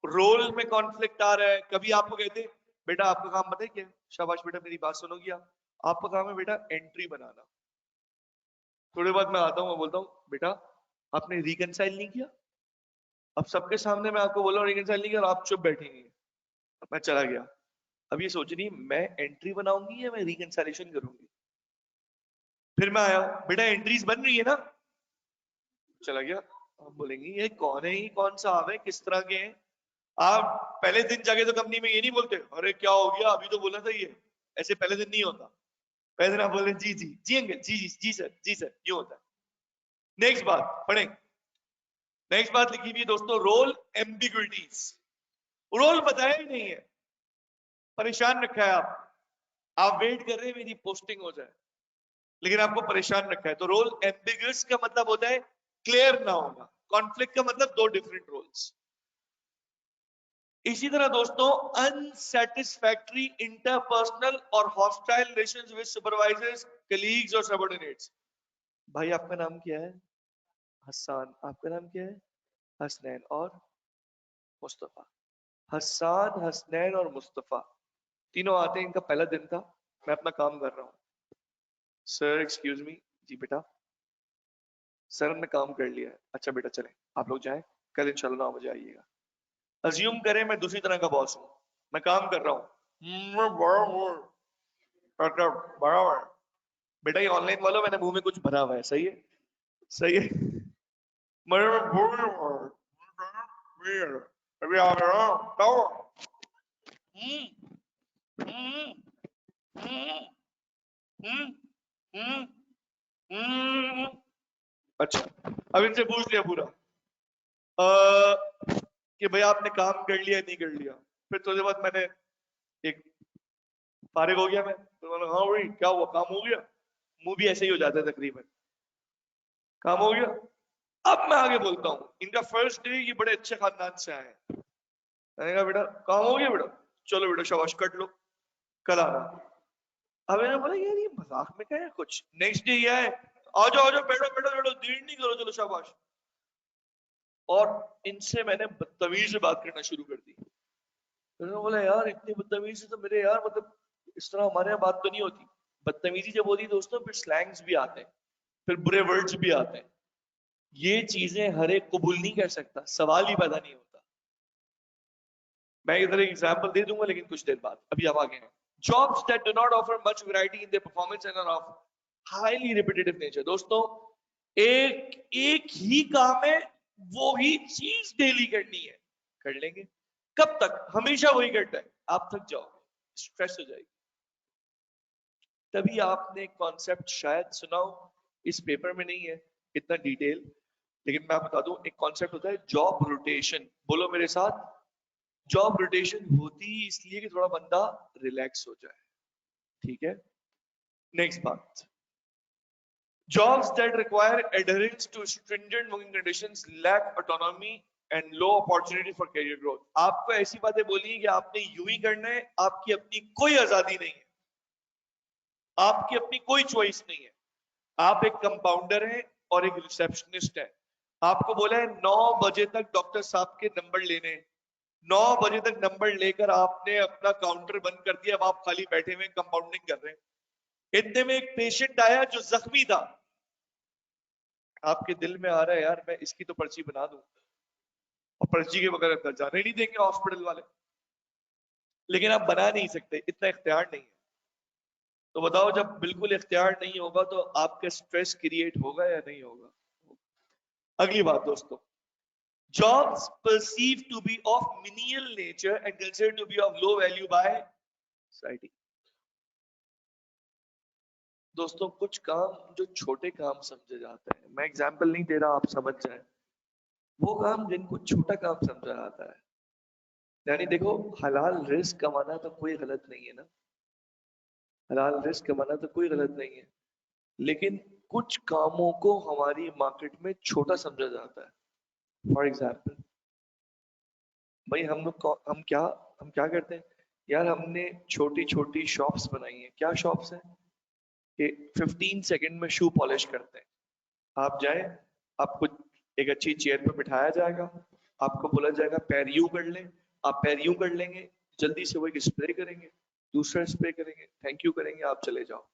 role में कॉन्फ्लिक्ट आ रहा है। कभी आपको कहते हैं बेटा आपका काम पता है क्या है? शाबाश बेटा मेरी बात सुनोगी आप, आपका काम है बेटा एंट्री बनाना। थोड़ी बाद मैं आता हूँ, मैं बोलता हूँ बेटा आपने रिकंसाइल नहीं किया, अब सबके सामने मैं आपको बोल रहा हूँ रिकंसाइल नहीं किया और आप चुप बैठेंगे। मैं चला गया, अब ये सोच रही मैं एंट्री बनाऊंगी या मैं रिकंसाइलेशन करूंगी। फिर मैं आया, बेटा एंट्रीज बन रही है ना, चला गया। आप बोलेंगे ये कौन है, ये कौन सा आप है, किस तरह के हैं आप? पहले दिन जाके तो कंपनी में ये नहीं बोलते अरे क्या हो गया अभी तो बोला था ये, ऐसे पहले दिन नहीं होता। पहले दिन आप बोले जी जी जी अंकल जी जी जी सर ये होता है। नेक्स्ट बात पढ़े, नेक्स्ट बात लिखी हुई है दोस्तों, रोल एम्बिग्विटीज। रोल बताया ही नहीं है, परेशान रखा है आप वेट कर रहे हैं मेरी पोस्टिंग हो जाए, लेकिन आपको परेशान रखा है। तो रोल एम्बिगुअस का मतलब होता है क्लियर ना होना, कॉन्फ्लिक्ट का मतलब दो डिफरेंट रोल्स। इसी तरह दोस्तों अनसेटिस्फैक्टरी इंटरपर्सनल और hostile relations with supervisors, colleagues और सबऑर्डिनेट्स। भाई आपका नाम क्या है? हसन। आपका नाम क्या है? हसनैन और मुस्तफा। हसन, हसनैन और मुस्तफा तीनों आते हैं, इनका पहला दिन था, मैं अपना काम कर रहा हूँ। Sir excuse me. जी बेटा। सर हमने काम कर लिया है। अच्छा बेटा चलें, आप लोग जाएं, कल इंशाल्लाह 9 बजे आइएगा। अज्यूम करें मैं दूसरी तरह का बॉस हूँ, मैं काम कर रहा हूँ, बराबर। बेटा ये ऑनलाइन वालों, मैंने मुंह में कुछ भरा हुआ है, सही है? सही है। अभी आ रहा हूँ। अच्छा, अब इनसे पूछ लिया पूरा कि भाई आपने काम कर लिया नहीं कर लिया। फिर थोड़ी देर बाद मैंने एक फारिग हो गया मैं, तो मैंने हाँ भाई क्या हुआ, काम हो गया? मुंह भी ऐसे ही हो जाता है तकरीबन, काम हो गया। अब मैं आगे बोलता हूँ, इनका फर्स्ट डे, ये बड़े अच्छे खानदान से आए हैं। मैंने कहा बेटा काम हो गया बेटा, चलो बेटा शाबाश कट लो, कल आना। अब मैंने बोला यार ये मजाक में क्या है कुछ। नेक्स्ट डे ये आए, आ जाओ बैठो बैठो बैठो, देर नहीं करो, चलो शाबाश। और इनसे मैंने बदतमीज से बात करना शुरू कर दी। उन्होंने बोला यार इतनी बदतमीजी तो मेरे यार, मतलब इस तरह हमारे यहाँ बात तो नहीं होती। बदतमीजी जब होती है दोस्तों, फिर स्लैंग्स भी आते हैं, फिर बुरे वर्ड्स भी आते हैं। ये चीजें हर एक कबूल नहीं कर सकता, सवाल ही पैदा नहीं होता। मैं इधर एक एग्जांपल दे दूंगा लेकिन कुछ देर बाद, अभी आप आगे हैं। Jobs that do not offer much variety in their performance and are of highly repetitive nature. दोस्तों एक एक ही काम है, वो ही चीज डेली करनी है, कर लेंगे कब तक? हमेशा वही करता है, आप थक जाओगे, स्ट्रेस हो जाएगी। तभी आपने कॉन्सेप्ट शायद सुना हो, इस पेपर में नहीं है इतना डिटेल, लेकिन मैं बता दूं एक कॉन्सेप्ट होता है जॉब रोटेशन। बोलो मेरे साथ, जॉब रोटेशन होती ही इसलिए कि थोड़ा बंदा रिलैक्स हो जाए, ठीक है? नेक्स्ट बात, jobs that require adherence to stringent working conditions lack autonomy and low opportunity for career growth। आपको ऐसी बातें बोली है कि आपने यूं ही करना है, आपकी अपनी कोई आजादी नहीं है, आपकी अपनी कोई चॉइस नहीं है। आप एक कंपाउंडर हैं और एक रिसेप्शनिस्ट है, आपको बोला है 9 बजे तक डॉक्टर साहब के नंबर लेने। 9 बजे तक नंबर लेकर आपने अपना काउंटर बंद कर दिया, अब आप खाली बैठे हुए कंपाउंडिंग कर रहे हैं। इतने में एक पेशेंट आया जो जख्मी था, आपके दिल में आ रहा है यार मैं इसकी तो पर्ची बना दूं, और पर्ची के बगैर अंदर जाने नहीं देंगे हॉस्पिटल वाले, लेकिन आप बना नहीं सकते, इतना इख्तियार नहीं है। तो बताओ जब बिल्कुल इख्तियार नहीं होगा तो आपका स्ट्रेस क्रिएट होगा या नहीं होगा? अगली बात दोस्तों, jobs perceived to be of menial nature and considered to be of low value by society। दोस्तों कुछ काम जो छोटे काम समझे जाते हैं, मैं एग्जांपल नहीं दे रहा, आप समझ जाएं, वो काम जिनको छोटा काम समझा जाता है। यानी देखो, हलाल रिस्क कमाना तो कोई गलत नहीं है ना, हलाल रिस्क कमाना तो कोई गलत नहीं है, लेकिन कुछ कामों को हमारी मार्केट में छोटा समझा जाता है। फॉर एग्जाम्पल भाई हम लोग हम क्या करते हैं यार, हमने छोटी छोटी शॉप्स बनाई हैं। क्या शॉप्स हैं? कि 15 सेकंड में शू पॉलिश करते हैं। आप जाएं, आपको एक अच्छी चेयर पर बिठाया जाएगा, आपको बोला जाएगा पैर यूं कर लें, आप पैर यूं कर लेंगे, जल्दी से वो एक स्प्रे करेंगे, दूसरा स्प्रे करेंगे, थैंक यू करेंगे, आप चले जाओ।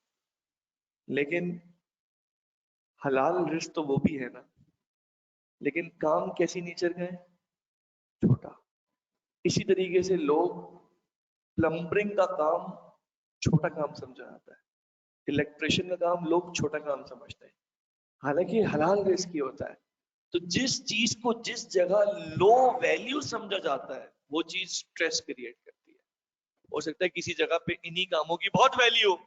लेकिन हलाल रिस्क तो वो भी है ना, लेकिन काम कैसी नेचर का है? छोटा। इसी तरीके से लोग प्लम्बरिंग का काम छोटा काम समझा जाता है, इलेक्ट्रिशियन का काम लोग छोटा काम समझते हैं, हालांकि हलाल रिस्क ही होता है। तो जिस चीज को जिस जगह लो वैल्यू समझा जाता है, वो चीज स्ट्रेस क्रिएट करती है। हो सकता है किसी जगह पे इन्हीं कामों की बहुत वैल्यू हो,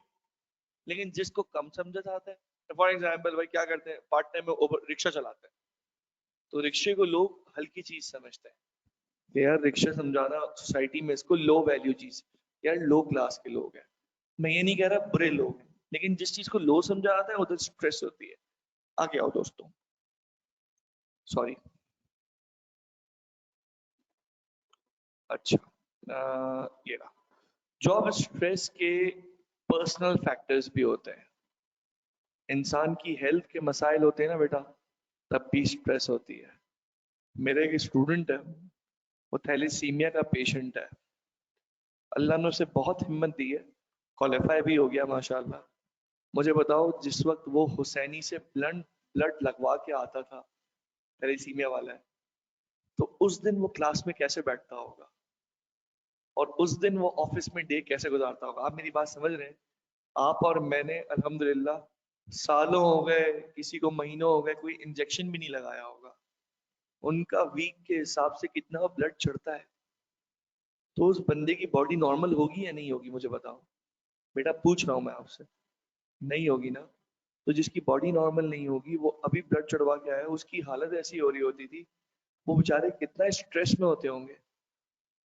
लेकिन जिसको कम समझा जाता है, फॉर एग्जाम्पल भाई क्या करते हैं, पार्ट टाइम में रिक्शा चलाते हैं, तो रिक्शे को लोग हल्की चीज समझते हैं कि यार रिक्शा समझाना सोसाइटी में इसको लो वैल्यू चीज, यार लो क्लास के लोग हैं। मैं ये नहीं कह रहा बुरे लोग हैं, लेकिन जिस चीज को लो समझा जाता है उधर स्ट्रेस होती है। आगे आओ दोस्तों, सॉरी। अच्छा, ये रहा। जॉब स्ट्रेस के पर्सनल फैक्टर्स भी होते हैं। इंसान की हेल्थ के मसाइल होते हैं ना बेटा, तब भी स्ट्रेस होती है। मेरे एक स्टूडेंट है, वो थैलेसीमिया का पेशेंट है। अल्लाह ने उसे बहुत हिम्मत दी है, क्वालिफाई भी हो गया माशाल्लाह। मुझे बताओ, जिस वक्त वो हुसैनी से ब्लड ब्लड लगवा के आता था, थैलेसीमिया वाला है, तो उस दिन वो क्लास में कैसे बैठता होगा, और उस दिन वो ऑफिस में डे कैसे गुजारता होगा। आप मेरी बात समझ रहे हैं? आप और मैंने अल्हम्दुलिल्लाह सालों हो गए, किसी को महीनों हो गए, कोई इंजेक्शन भी नहीं लगाया होगा। उनका वीक के हिसाब से कितना ब्लड चढ़ता है, तो उस बंदे की बॉडी नॉर्मल होगी या नहीं होगी, मुझे बताओ। बेटा पूछ रहा हूं मैं आपसे, नहीं होगी ना। तो जिसकी बॉडी नॉर्मल नहीं होगी, वो अभी ब्लड चढ़वा के आया, उसकी हालत ऐसी हो रही होती थी, वो बेचारे कितना स्ट्रेस में होते होंगे।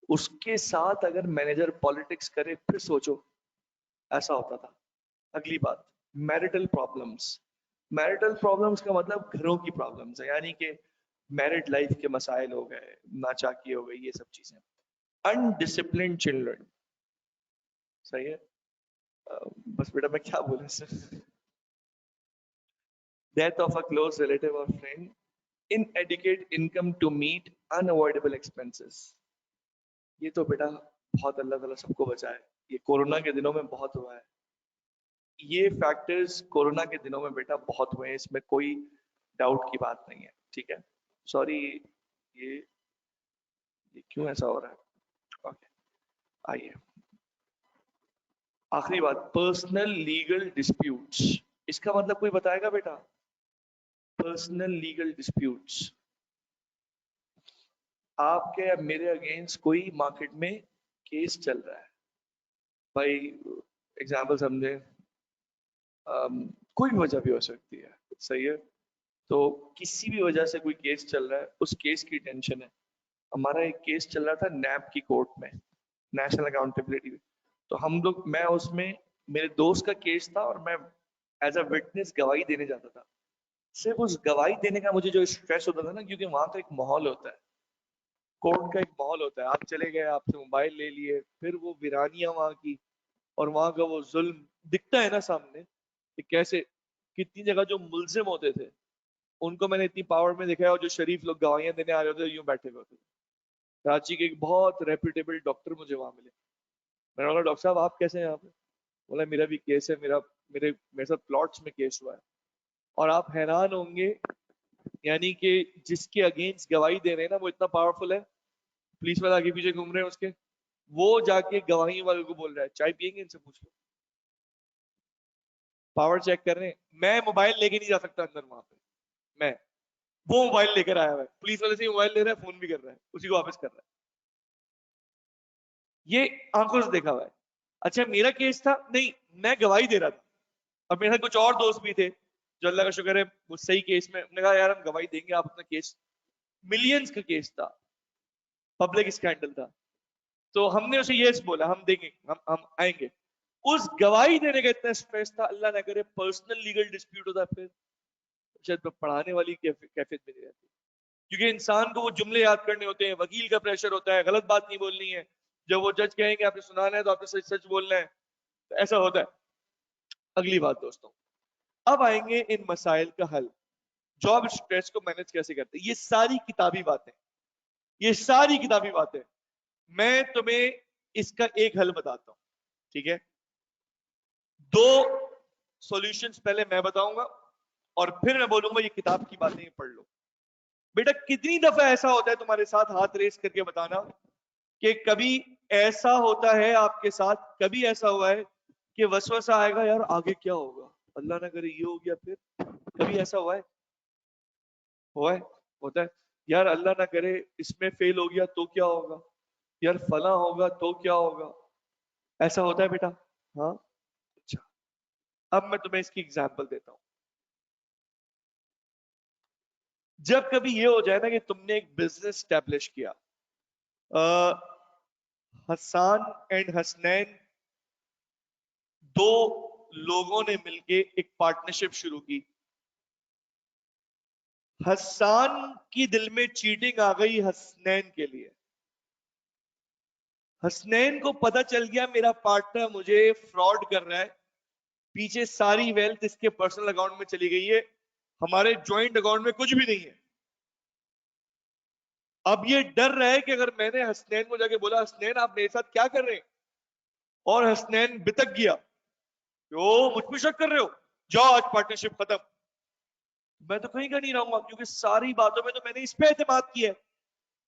उसके साथ अगर मैनेजर पॉलिटिक्स करे, फिर सोचो, ऐसा होता था। अगली बात, मैरिटल प्रॉब्लम्स। मैरिटल प्रॉब्लम्स का मतलब घरों की प्रॉब्लम्स है, यानी कि मैरिड लाइफ के मसाइल हो गए, नाचाकी हो गई, ये सब चीजें। अनडिसिप्लिन चिल्ड्रन, सही है। बस बेटा मैं क्या बोलूं sir. Death of a close relative और friend, inadequate income to meet unavoidable expenses। ये तो बेटा बहुत अल्लाह ताला सबको बचाए, ये कोरोना के दिनों में बहुत हुआ है। ये फैक्टर्स कोरोना के दिनों में बेटा बहुत हुए हैं, इसमें कोई डाउट की बात नहीं है, ठीक है। सॉरी, ये ये क्यों ऐसा हो रहा है। ओके, आइए। आखिरी बात, पर्सनल लीगल डिस्प्यूट्स। इसका मतलब कोई बताएगा बेटा? पर्सनल लीगल डिस्प्यूट्स, आपके या मेरे अगेंस्ट कोई मार्केट में केस चल रहा है भाई। एग्जाम्पल समझे, कोई भी वजह भी हो सकती है, सही है। तो किसी भी वजह से कोई केस चल रहा है, उस केस की टेंशन है। हमारा एक केस चल रहा था नैब की कोर्ट में, नेशनल अकाउंटेबिलिटी। तो हम लोग, मैं उसमें, मेरे दोस्त का केस था और मैं एज अ विटनेस गवाही देने जाता था। सिर्फ उस गवाही देने का मुझे जो स्ट्रेस होता था ना, क्योंकि वहां का एक माहौल होता है, कोर्ट का एक माहौल होता है। आप चले गए, आपसे मोबाइल ले लिए, फिर वो वीरानियां वहां की, और वहां का वो जुल्म दिखता है ना सामने, कि कैसे कितनी जगह जो मुलजिम होते थे, उनको मैंने इतनी पावर में देखा है, और जो शरीफ लोग गवाहियां देने आ रहे होते यूं बैठे हुए होते थे। रांची के एक बहुत रेप्यूटेबल डॉक्टर मुझे वहां मिले। मैंने बोला, डॉक्टर साहब आप कैसे हैं यहाँ पे? बोला, मेरा भी केस है, मेरे मेरे साथ प्लॉट्स में केस हुआ है। और आप हैरान होंगे, यानी कि जिसके अगेंस्ट गवाही दे रहे हैं ना, वो इतना पावरफुल है, पुलिस वाले आगे पीछे घूम रहे हैं उसके, वो जाके गवाही वालों को बोल रहा है, चाय पियेंगे, इनसे पूछ लो। पावर चेक कर रहे हैं। मैं मोबाइल लेके नहीं जा सकता अंदर वहां पे, मैं, वो मोबाइल लेकर आया हुआ है, पुलिस वाले से मोबाइल ले रहा है, फोन भी कर रहा है, उसी को वापस कर रहा है। ये आंखों से देखा हुआ है। अच्छा, मेरा केस था नहीं, मैं गवाही दे रहा था, और मेरे साथ कुछ और दोस्त भी थे, जो अल्लाह का शुक्र है वो सही केस में। हमने कहा, यार हम गवाही देंगे, आप अपना केस, मिलियंस का केस था, पब्लिक स्कैंडल था। तो हमने उसे यस बोला, हम देंगे, हम आएंगे। उस गवाही देने का इतना स्ट्रेस था, अल्लाह ना करे पर्सनल लीगल डिस्प्यूट होता, फिर शायद पढ़ाने वाली कैफियत में नहीं रहती। क्योंकि इंसान को वो जुमले याद करने होते हैं, वकील का प्रेशर होता है, गलत बात नहीं बोलनी है, जब वो जज कहेंगे आपने सुनाना है तो आपने सच सच बोलना है, तो ऐसा होता है। अगली बात दोस्तों, अब आएंगे इन मसाइल का हल। जॉब स्ट्रेस को मैनेज कैसे करते हैं, ये सारी किताबी बातें, ये सारी किताबी बातें। मैं तुम्हें इसका एक हल बताता हूं, ठीक है। दो सॉल्यूशंस पहले मैं बताऊंगा, और फिर मैं बोलूंगा ये किताब की बातें पढ़ लो। बेटा कितनी दफा ऐसा होता है तुम्हारे साथ, हाथ रेस करके बताना, कि कभी ऐसा होता है आपके साथ, कभी ऐसा हुआ है कि वसवसा आएगा, यार आगे क्या होगा, अल्लाह ना करे ये हो गया फिर। कभी ऐसा हुआ है? हुआ है, होता है। यार अल्लाह ना करे इसमें फेल हो गया तो क्या होगा, यार फला होगा तो क्या होगा। ऐसा होता है बेटा, हाँ। अच्छा, अब मैं तुम्हें इसकी एग्जांपल देता हूं। जब कभी ये हो जाए ना कि तुमने एक बिजनेस स्टैब्लिश किया, हसान एंड हसनैन, दो लोगों ने मिलके एक पार्टनरशिप शुरू की। हसन की दिल में चीटिंग आ गई हसनैन के लिए। हसनैन को पता चल गया मेरा पार्टनर मुझे फ्रॉड कर रहा है, पीछे सारी वेल्थ इसके पर्सनल अकाउंट में चली गई है, हमारे ज्वाइंट अकाउंट में कुछ भी नहीं है। अब ये डर रहा है कि अगर मैंने हसनैन को जाके बोला हसनैन आप मेरे साथ क्या कर रहे हैं, और हसनैन बितक गया, ओ मुझ पर शक कर रहे हो, जाओ आज पार्टनरशिप खत्म, मैं तो कहीं का नहीं रहूंगा, क्योंकि सारी बातों में तो मैंने इस पे एतमाद किया है।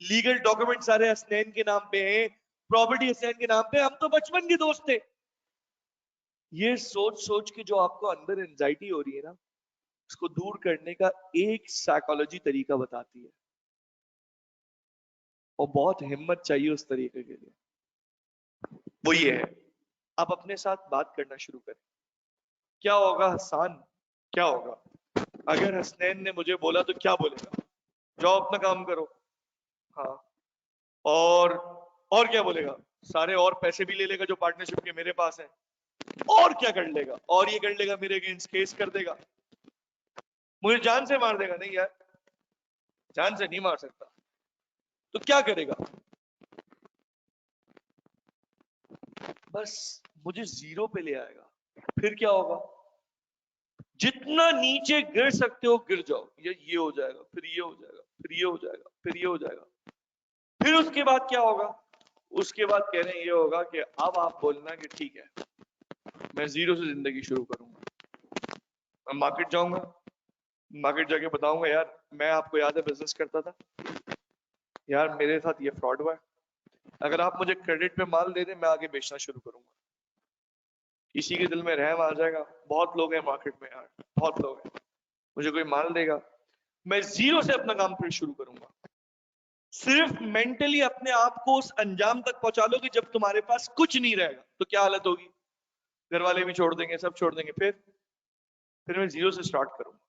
लीगल डॉक्यूमेंट सारे हसनैन के नाम पे हैं, प्रॉपर्टी हसनैन के नाम पे, हम तो बचपन के दोस्त थे। ये सोच सोच के जो आपको अंदर एंजाइटी हो रही है ना, उसको दूर करने का एक साइकोलॉजी तरीका बताती है, और बहुत हिम्मत चाहिए उस तरीके के लिए। वो ये है, आप अपने साथ बात करना शुरू करें। क्या होगा हसन, क्या होगा अगर हसनैन ने मुझे बोला तो क्या बोलेगा, जाओ अपना काम करो, हाँ, और और क्या बोलेगा, सारे और पैसे भी ले लेगा जो पार्टनरशिप के मेरे पास है, और क्या कर लेगा, और ये कर लेगा, मेरे अगेंस्ट केस कर देगा, मुझे जान से मार देगा। नहीं यार, जान से नहीं मार सकता, तो क्या करेगा, बस मुझे जीरो पे ले आएगा। फिर क्या होगा, जितना नीचे गिर सकते हो गिर जाओ, ये हो जाएगा, फिर ये हो जाएगा, फिर ये हो जाएगा, फिर ये हो जाएगा। फिर उसके बाद क्या होगा, उसके बाद कह रहे हैं ये होगा कि अब आप बोलना कि ठीक है मैं जीरो से जिंदगी शुरू करूंगा, मैं मार्केट जाऊंगा, मार्केट जाके बताऊंगा यार मैं आपको याद है बिजनेस करता था, यार मेरे साथ ये फ्रॉड हुआ है, अगर आप मुझे क्रेडिट पे माल दे दें मैं आगे बेचना शुरू करूंगा। किसी के दिल में रहम आ जाएगा, बहुत लोग हैं मार्केट में यार, बहुत लोग हैं, मुझे कोई माल देगा, मैं जीरो से अपना काम फिर शुरू करूंगा। सिर्फ मेंटली अपने आप को उस अंजाम तक पहुंचा लो कि जब तुम्हारे पास कुछ नहीं रहेगा तो क्या हालत होगी, घर वाले भी छोड़ देंगे, सब छोड़ देंगे, फिर मैं जीरो से स्टार्ट करूंगा।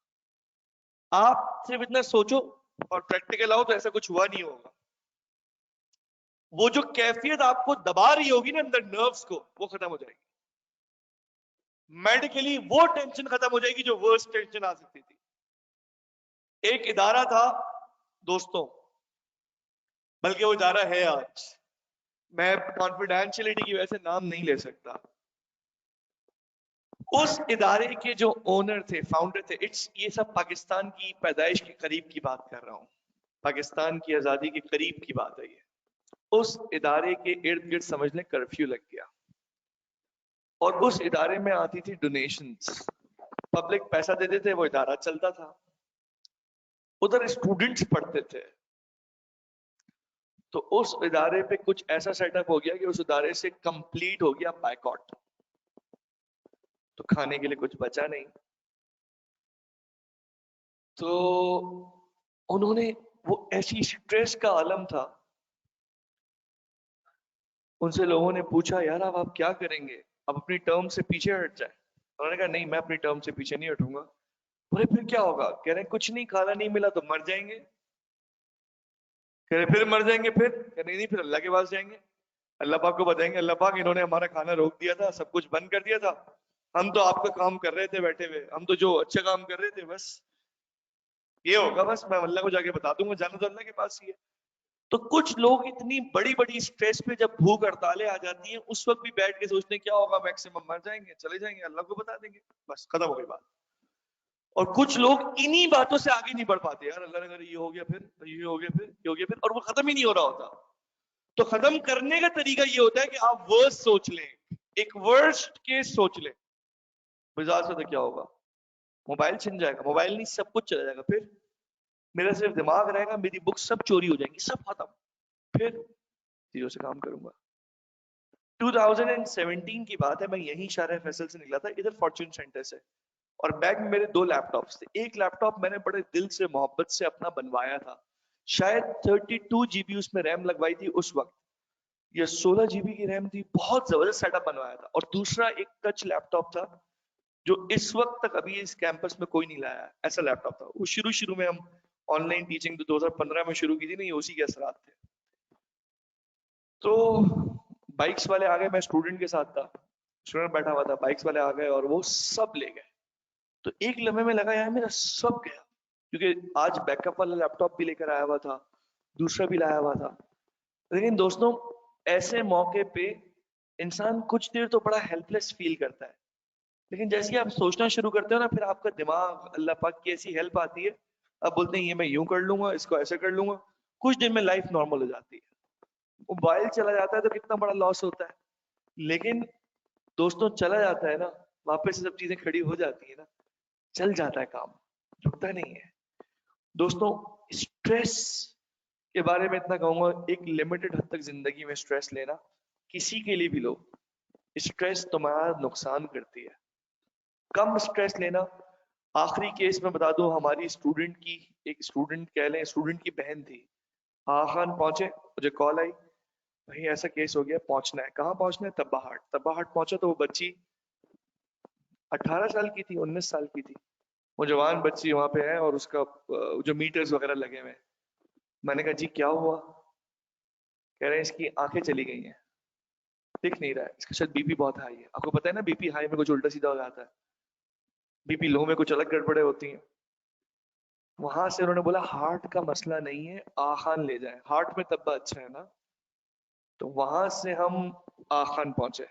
आप सिर्फ इतना सोचो और प्रैक्टिकल आओ तो ऐसा कुछ हुआ नहीं होगा। वो जो कैफियत आपको दबा रही होगी ना अंदर नर्व्स को, वो खत्म हो जाएगी। मेडिकली वो टेंशन खत्म हो जाएगी जो वर्स्ट टेंशन आ सकती थी। एक इदारा था दोस्तों, बल्कि वो इदारा है आज, मैं कॉन्फिडेंशियलिटी की वजह से नाम नहीं ले सकता। उस इदारे के जो ओनर थे, फाउंडर थे, ये सब पाकिस्तान की पैदाइश के करीब की बात कर रहा हूं, पाकिस्तान की आजादी के करीब की बात है ये। उस इदारे के इर्द गिर्द समझ लें कर्फ्यू लग गया, और उस इदारे में आती थी डोनेशंस, पब्लिक पैसा देते थे, वो इदारा चलता था, उधर स्टूडेंट्स पढ़ते थे। तो उस इदारे पे कुछ ऐसा सेटअप हो गया कि उस इदारे से कंप्लीट हो गया बायकॉट, तो खाने के लिए कुछ बचा नहीं। तो उन्होंने, वो ऐसी स्ट्रेस का आलम था, उनसे लोगों ने पूछा यार अब आप क्या करेंगे, अब अपनी टर्म से पीछे हट जाए। उन्होंने कहा नहीं मैं अपनी टर्म से पीछे नहीं हटूंगा। बोले फिर क्या होगा, कह रहे कुछ नहीं, खाना नहीं मिला तो मर जाएंगे। कह रहे फिर मर जाएंगे, फिर कह रहे नहीं फिर अल्लाह के पास जाएंगे, अल्लाह पाक को बताएंगे अल्लाह पाक इन्होंने हमारा खाना रोक दिया था, सब कुछ बंद कर दिया था, हम तो आपका काम कर रहे थे बैठे हुए, हम तो जो अच्छा काम कर रहे थे, बस ये होगा, बस मैं अल्लाह को जाके बता दूंगा, जाना तो अल्लाह के पास ही है। तो कुछ लोग इतनी बड़ी बड़ी स्ट्रेस पे जब भूख हड़तालें आ जाती हैं उस वक्त भी बैठ के सोचते हैं क्या होगा, मैक्सिमम मर जाएंगे, चले जाएंगे, अल्लाह को बता देंगे, बस खत्म हो गई बात। और कुछ लोग इन्हीं बातों से आगे नहीं बढ़ पाते, यार अल्लाह ने अगर ये हो गया फिर, ये हो गया फिर, ये हो गया फिर, और वो खत्म ही नहीं हो रहा होता। तो खत्म करने का तरीका ये होता है कि आप वर्स्ट सोच लें, एक वर्स्ट केस सोच लें। मिजाज से तो क्या होगा, मोबाइल छिन जाएगा, मोबाइल नहीं सब कुछ चला जाएगा, फिर मेरा सिर्फ दिमाग रहेगा, मेरी बुक सब चोरी हो जाएंगी, सब खत्म, फिर जीरो से काम करूंगा। 2017 की बात है, मैं यहीं शाह फैसल से निकला था, इधर फॉर्च्यून सेंटर से, और बैग में मेरे 2 लैपटॉप्स थे। एक लैपटॉप मैंने बड़े दिल से मोहब्बत से अपना बनवाया था, शायद 32 GB उसमें रैम लगवाई थी उस वक्त, ये 16 GB की रैम थी, बहुत जबरदस्त सेटअप बनवाया था। और दूसरा एक टच लैपटॉप था जो इस वक्त तक अभी इस कैंपस में कोई नहीं लाया है, ऐसा लैपटॉप था। वो शुरू में हम ऑनलाइन टीचिंग तो 2015 में शुरू की थी, नहीं उसी के असरात थे। तो बाइक्स वाले आ गए, मैं स्टूडेंट के साथ था, स्टूडेंट बैठा हुआ था, बाइक्स वाले आ गए और वो सब ले गए। तो एक लम्हे में लगा यार मेरा सब गया, क्योंकि आज बैकअप वाला लैपटॉप भी लेकर आया हुआ था, दूसरा भी लाया हुआ था। लेकिन दोस्तों ऐसे मौके पे इंसान कुछ देर तो बड़ा हेल्पलेस फील करता है, लेकिन जैसे ही आप सोचना शुरू करते हो ना, फिर आपका दिमाग, अल्लाह पाक की ऐसी हेल्प आती है, आप बोलते हैं ये मैं यूं कर लूंगा, इसको ऐसे कर लूंगा, कुछ दिन में लाइफ नॉर्मल हो जाती है। मोबाइल चला जाता है तो कितना बड़ा लॉस होता है, लेकिन दोस्तों चला जाता है ना, वापस से सब चीजें खड़ी हो जाती है ना, चल जाता है काम, रुकता नहीं है। दोस्तों स्ट्रेस के बारे में इतना कहूंगा, एक लिमिटेड हद तक जिंदगी में स्ट्रेस लेना, किसी के लिए भी लो, स्ट्रेस तुम्हारा नुकसान करती है। कम स्ट्रेस लेना। आखिरी केस में बता दूं, हमारी स्टूडेंट की, एक स्टूडेंट कह लें, स्टूडेंट की बहन थी, खान पहुंचे, मुझे कॉल आई, भाई ऐसा केस हो गया, पहुंचना है। कहाँ पहुंचना है? तब्बाहाट। तब्बाहाट पहुंचा तो वो बच्ची 18 साल की थी, 19 साल की थी, वो जवान बच्ची वहां पे है, और उसका जो मीटर्स वगैरह लगे हुए हैं। मैंने कहा जी क्या हुआ? कह रहे हैं इसकी आंखें चली गई हैं, दिख नहीं रहा है, इसका शायद बीपी बहुत हाई है। आपको पता है ना, बीपी हाई में कुछ उल्टा सीधा हो जाता है, बीपी लो में कुछ अलग गड़बड़े होती हैं। वहां से उन्होंने बोला हार्ट का मसला नहीं है, आखान ले जाएं, हार्ट में तब्बा अच्छा है ना। तो वहां से हम आखान पहुंचे।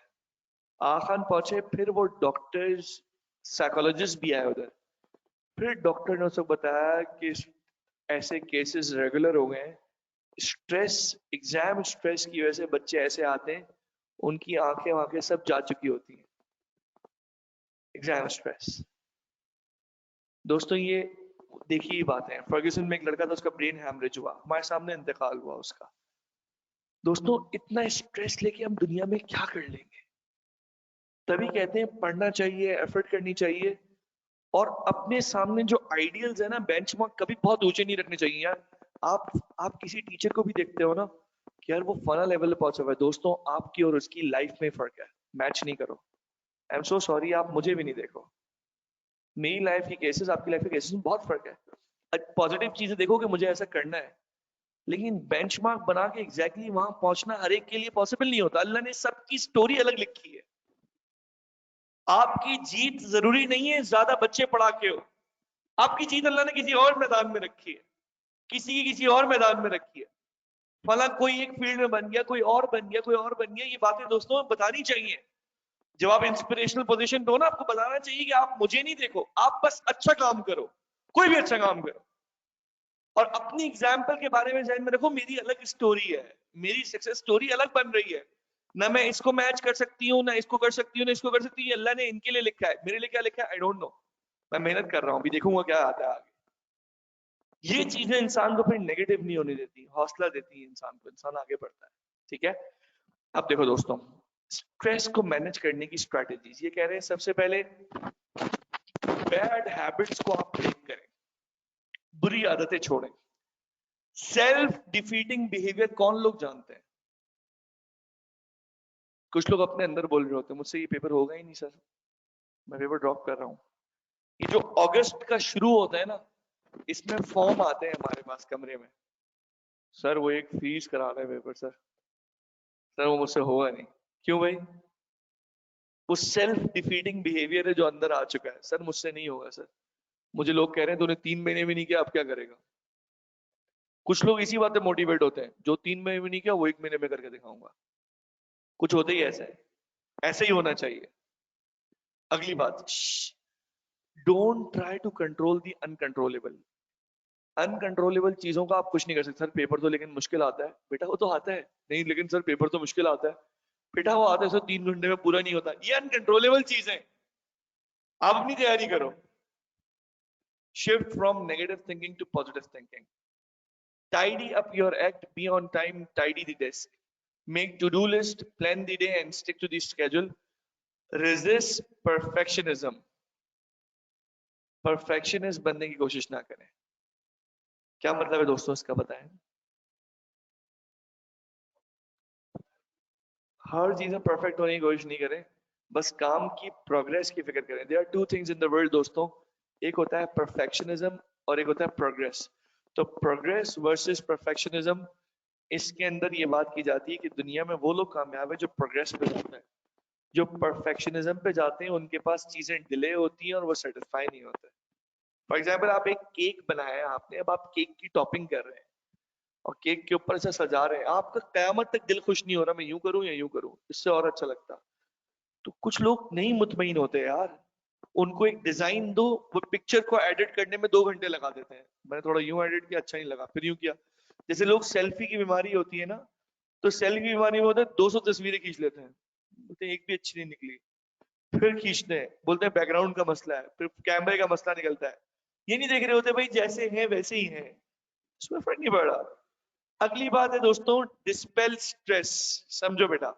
आखान पहुंचे, फिर वो डॉक्टर्स, साइकोलॉजिस्ट भी आए उधर। फिर डॉक्टर ने उसको बताया कि ऐसे केसेस रेगुलर हो गए हैं, स्ट्रेस, एग्जाम स्ट्रेस की वजह से बच्चे ऐसे आते हैं, उनकी आंखें वांखें सब जा चुकी होती हैं, एग्जाम स्ट्रेस। दोस्तों ये देखी ही बात है, फर्ग्यूसन में एक लड़का था, उसका ब्रेन हैमरेज हुआ, हमारे सामने इंतकाल हुआ उसका। दोस्तों इतना स्ट्रेस लेके हम दुनिया में क्या कर लेंगे? तभी कहते हैं पढ़ना चाहिए, एफर्ट करनी चाहिए, और अपने सामने जो आइडियल्स है ना, बेंचमार्क कभी बहुत ऊंचे नहीं रखने चाहिए यार। आप किसी टीचर को भी देखते हो ना कि यार वो फना लेवल पे पहुंचा हुआ है, दोस्तों आपकी और उसकी लाइफ में फर्क है, मैच नहीं करो। आई एम सो सॉरी, आप मुझे भी नहीं देखो, मेरी लाइफ के केसेस आपकी लाइफ के केसेस में बहुत फर्क है। पॉजिटिव चीजें देखो कि मुझे ऐसा करना है, लेकिन बेंचमार्क बना के एग्जैक्टली वहां पहुंचना हर एक के लिए पॉसिबल नहीं होता। अल्लाह ने सबकी स्टोरी अलग लिखी है। आपकी जीत जरूरी नहीं है ज्यादा बच्चे पढ़ा के हो, आपकी जीत अल्लाह ने किसी और मैदान में रखी है, किसी की किसी और मैदान में रखी है। फला कोई एक फील्ड में बन गया, कोई और बन गया, कोई और बन गया, ये बातें दोस्तों बतानी चाहिए। जब आप इंस्पिरेशनल पोजीशन पे हो ना, आपको बताना चाहिए कि आप मुझे नहीं देखो, आप बस अच्छा काम करो, कोई भी अच्छा काम करो, और अपनी एग्जाम्पल के बारे में ध्यान में रखो, मेरी अलग स्टोरी है, मेरी सक्सेस स्टोरी अलग बन रही है। ना मैं इसको मैच कर सकती हूँ, ना इसको कर सकती हूँ, ना इसको कर सकती हूँ, अल्लाह ने इनके लिए लिखा है, मेरे लिए क्या लिखा है आई डोंट नो। मैं मेहनत कर रहा हूँ, अभी देखूंगा क्या आता है आगे। ये चीजें इंसान को फिर नेगेटिव नहीं होने देती, हौसला देती है इंसान को, इंसान आगे बढ़ता है। ठीक है, अब देखो दोस्तों, स्ट्रेस को मैनेज करने की स्ट्रेटेजीज, ये कह रहे हैं सबसे पहले बैड हैबिट्स को आप ब्रेक करें, बुरी आदतें छोड़ें। सेल्फ डिफीटिंग बिहेवियर कौन लोग जानते हैं? कुछ लोग अपने अंदर बोल रहे होते हैं मुझसे ये पेपर होगा ही नहीं सर, मैं पेपर ड्रॉप कर रहा हूं। ये जो अगस्त का शुरू होता है ना, इसमें फॉर्म आते हैं हमारे पास कमरे में, सर वो एक फीस करा रहे हैं पेपर सर वो मुझसे होगा नहीं। क्यों भाई? वो सेल्फ डिफीटिंग बिहेवियर है जो अंदर आ चुका है, सर मुझसे नहीं होगा सर, मुझे लोग कह रहे हैं तूने 3 महीने भी नहीं किया, अब क्या करेगा? कुछ लोग इसी बात पे मोटिवेट होते हैं, जो 3 महीने में नहीं किया वो 1 महीने में करके दिखाऊंगा। कुछ होते ही ऐसा है, ऐसे ही होना चाहिए। अगली बात, don't try to control the uncontrollable. Uncontrollable चीजों का आप कुछ नहीं कर सकते। सर पेपर तो लेकिन मुश्किल आता है, बेटा वो तो आता है, नहीं लेकिन सर पेपर तो मुश्किल आता है, बेटा वो आता है सर 3 घंटे में पूरा नहीं होता। ये अनकंट्रोलेबल चीज है, आप अपनी तैयारी करो। Shift from negative thinking to positive thinking. Tidy up your act, be on time, tidy the desk. Make to-do list, plan the day and stick to the schedule. Resist perfectionism. Perfectionist बनने की कोशिश ना करें। क्या मतलब है दोस्तों इसका बताएं? हर चीज में परफेक्ट होने की कोशिश नहीं करें, बस काम की प्रोग्रेस की फिक्र करें। There are two things in the world दोस्तों, एक होता है परफेक्शनिज्म और एक होता है प्रोग्रेस। तो प्रोग्रेस वर्सेस परफेक्शनिज्म, इसके अंदर ये बात की जाती है कि दुनिया में वो लोग कामयाब है जो प्रोग्रेस पे होता है, जो परफेक्शनिज्म पे जाते हैं उनके पास चीजें डिले होती हैं और वो सेटिस्फाई नहीं होते। फॉर एग्जाम्पल आप एक केक बनाया है आपने, अब आप केक की टॉपिंग कर रहे हैं और केक के ऊपर से सजा रहे हैं, आपका कयामत तक दिल खुश नहीं हो रहा मैं यूं करूं या यूं करूं, इससे और अच्छा लगता। तो कुछ लोग नहीं मुतमईन होते यार, उनको एक डिजाइन दो, वो पिक्चर को एडिट करने में 2 घंटे लगा देते हैं, मैंने थोड़ा यूं एडिट किया अच्छा नहीं लगा फिर यूं किया। जैसे लोग सेल्फी की बीमारी होती है ना, तो सेल्फी की बीमारी में होता है 200 तस्वीरें खींच लेते हैं, बोलते हैं एक भी अच्छी नहीं निकली, फिर खींचते हैं, बोलते हैं बैकग्राउंड का मसला है, फिर कैमरे का मसला निकलता है। ये नहीं देख रहे होते भाई जैसे हैं वैसे ही हैं, इसमें फर्क नहीं पड़ रहा। अगली बात है दोस्तों, डिस्पेल स्ट्रेस। समझो बेटा,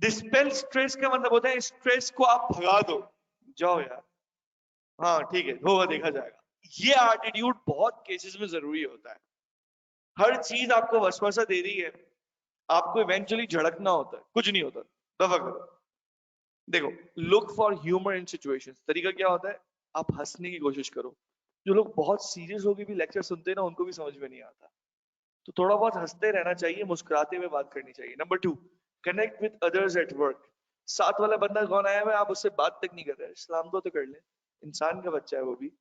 डिस्पेल स्ट्रेस का मतलब होता है स्ट्रेस को आप भगा दो, जाओ यार, हाँ ठीक है होगा देखा जाएगा। ये एटीट्यूड बहुत केसेस में जरूरी होता है। हर चीज आपको वसवसा दे रही है, आपको इवेंचुअली झड़कना होता है, कुछ नहीं होता, दफा करो। देखो, look for humour in situations, तरीका क्या होता है, आप हंसने की कोशिश करो। जो लोग बहुत सीरियस होकर भी लेक्चर सुनते हैं ना, उनको भी समझ में नहीं आता, तो थोड़ा बहुत हंसते रहना चाहिए, मुस्कुराते हुए बात करनी चाहिए। Number 2, connect with others at work. साथ वाला बंदा कौन आया हुआ है, आप उससे बात तक नहीं कर रहे, सलाम तो कर ले, इंसान का बच्चा है वो भी,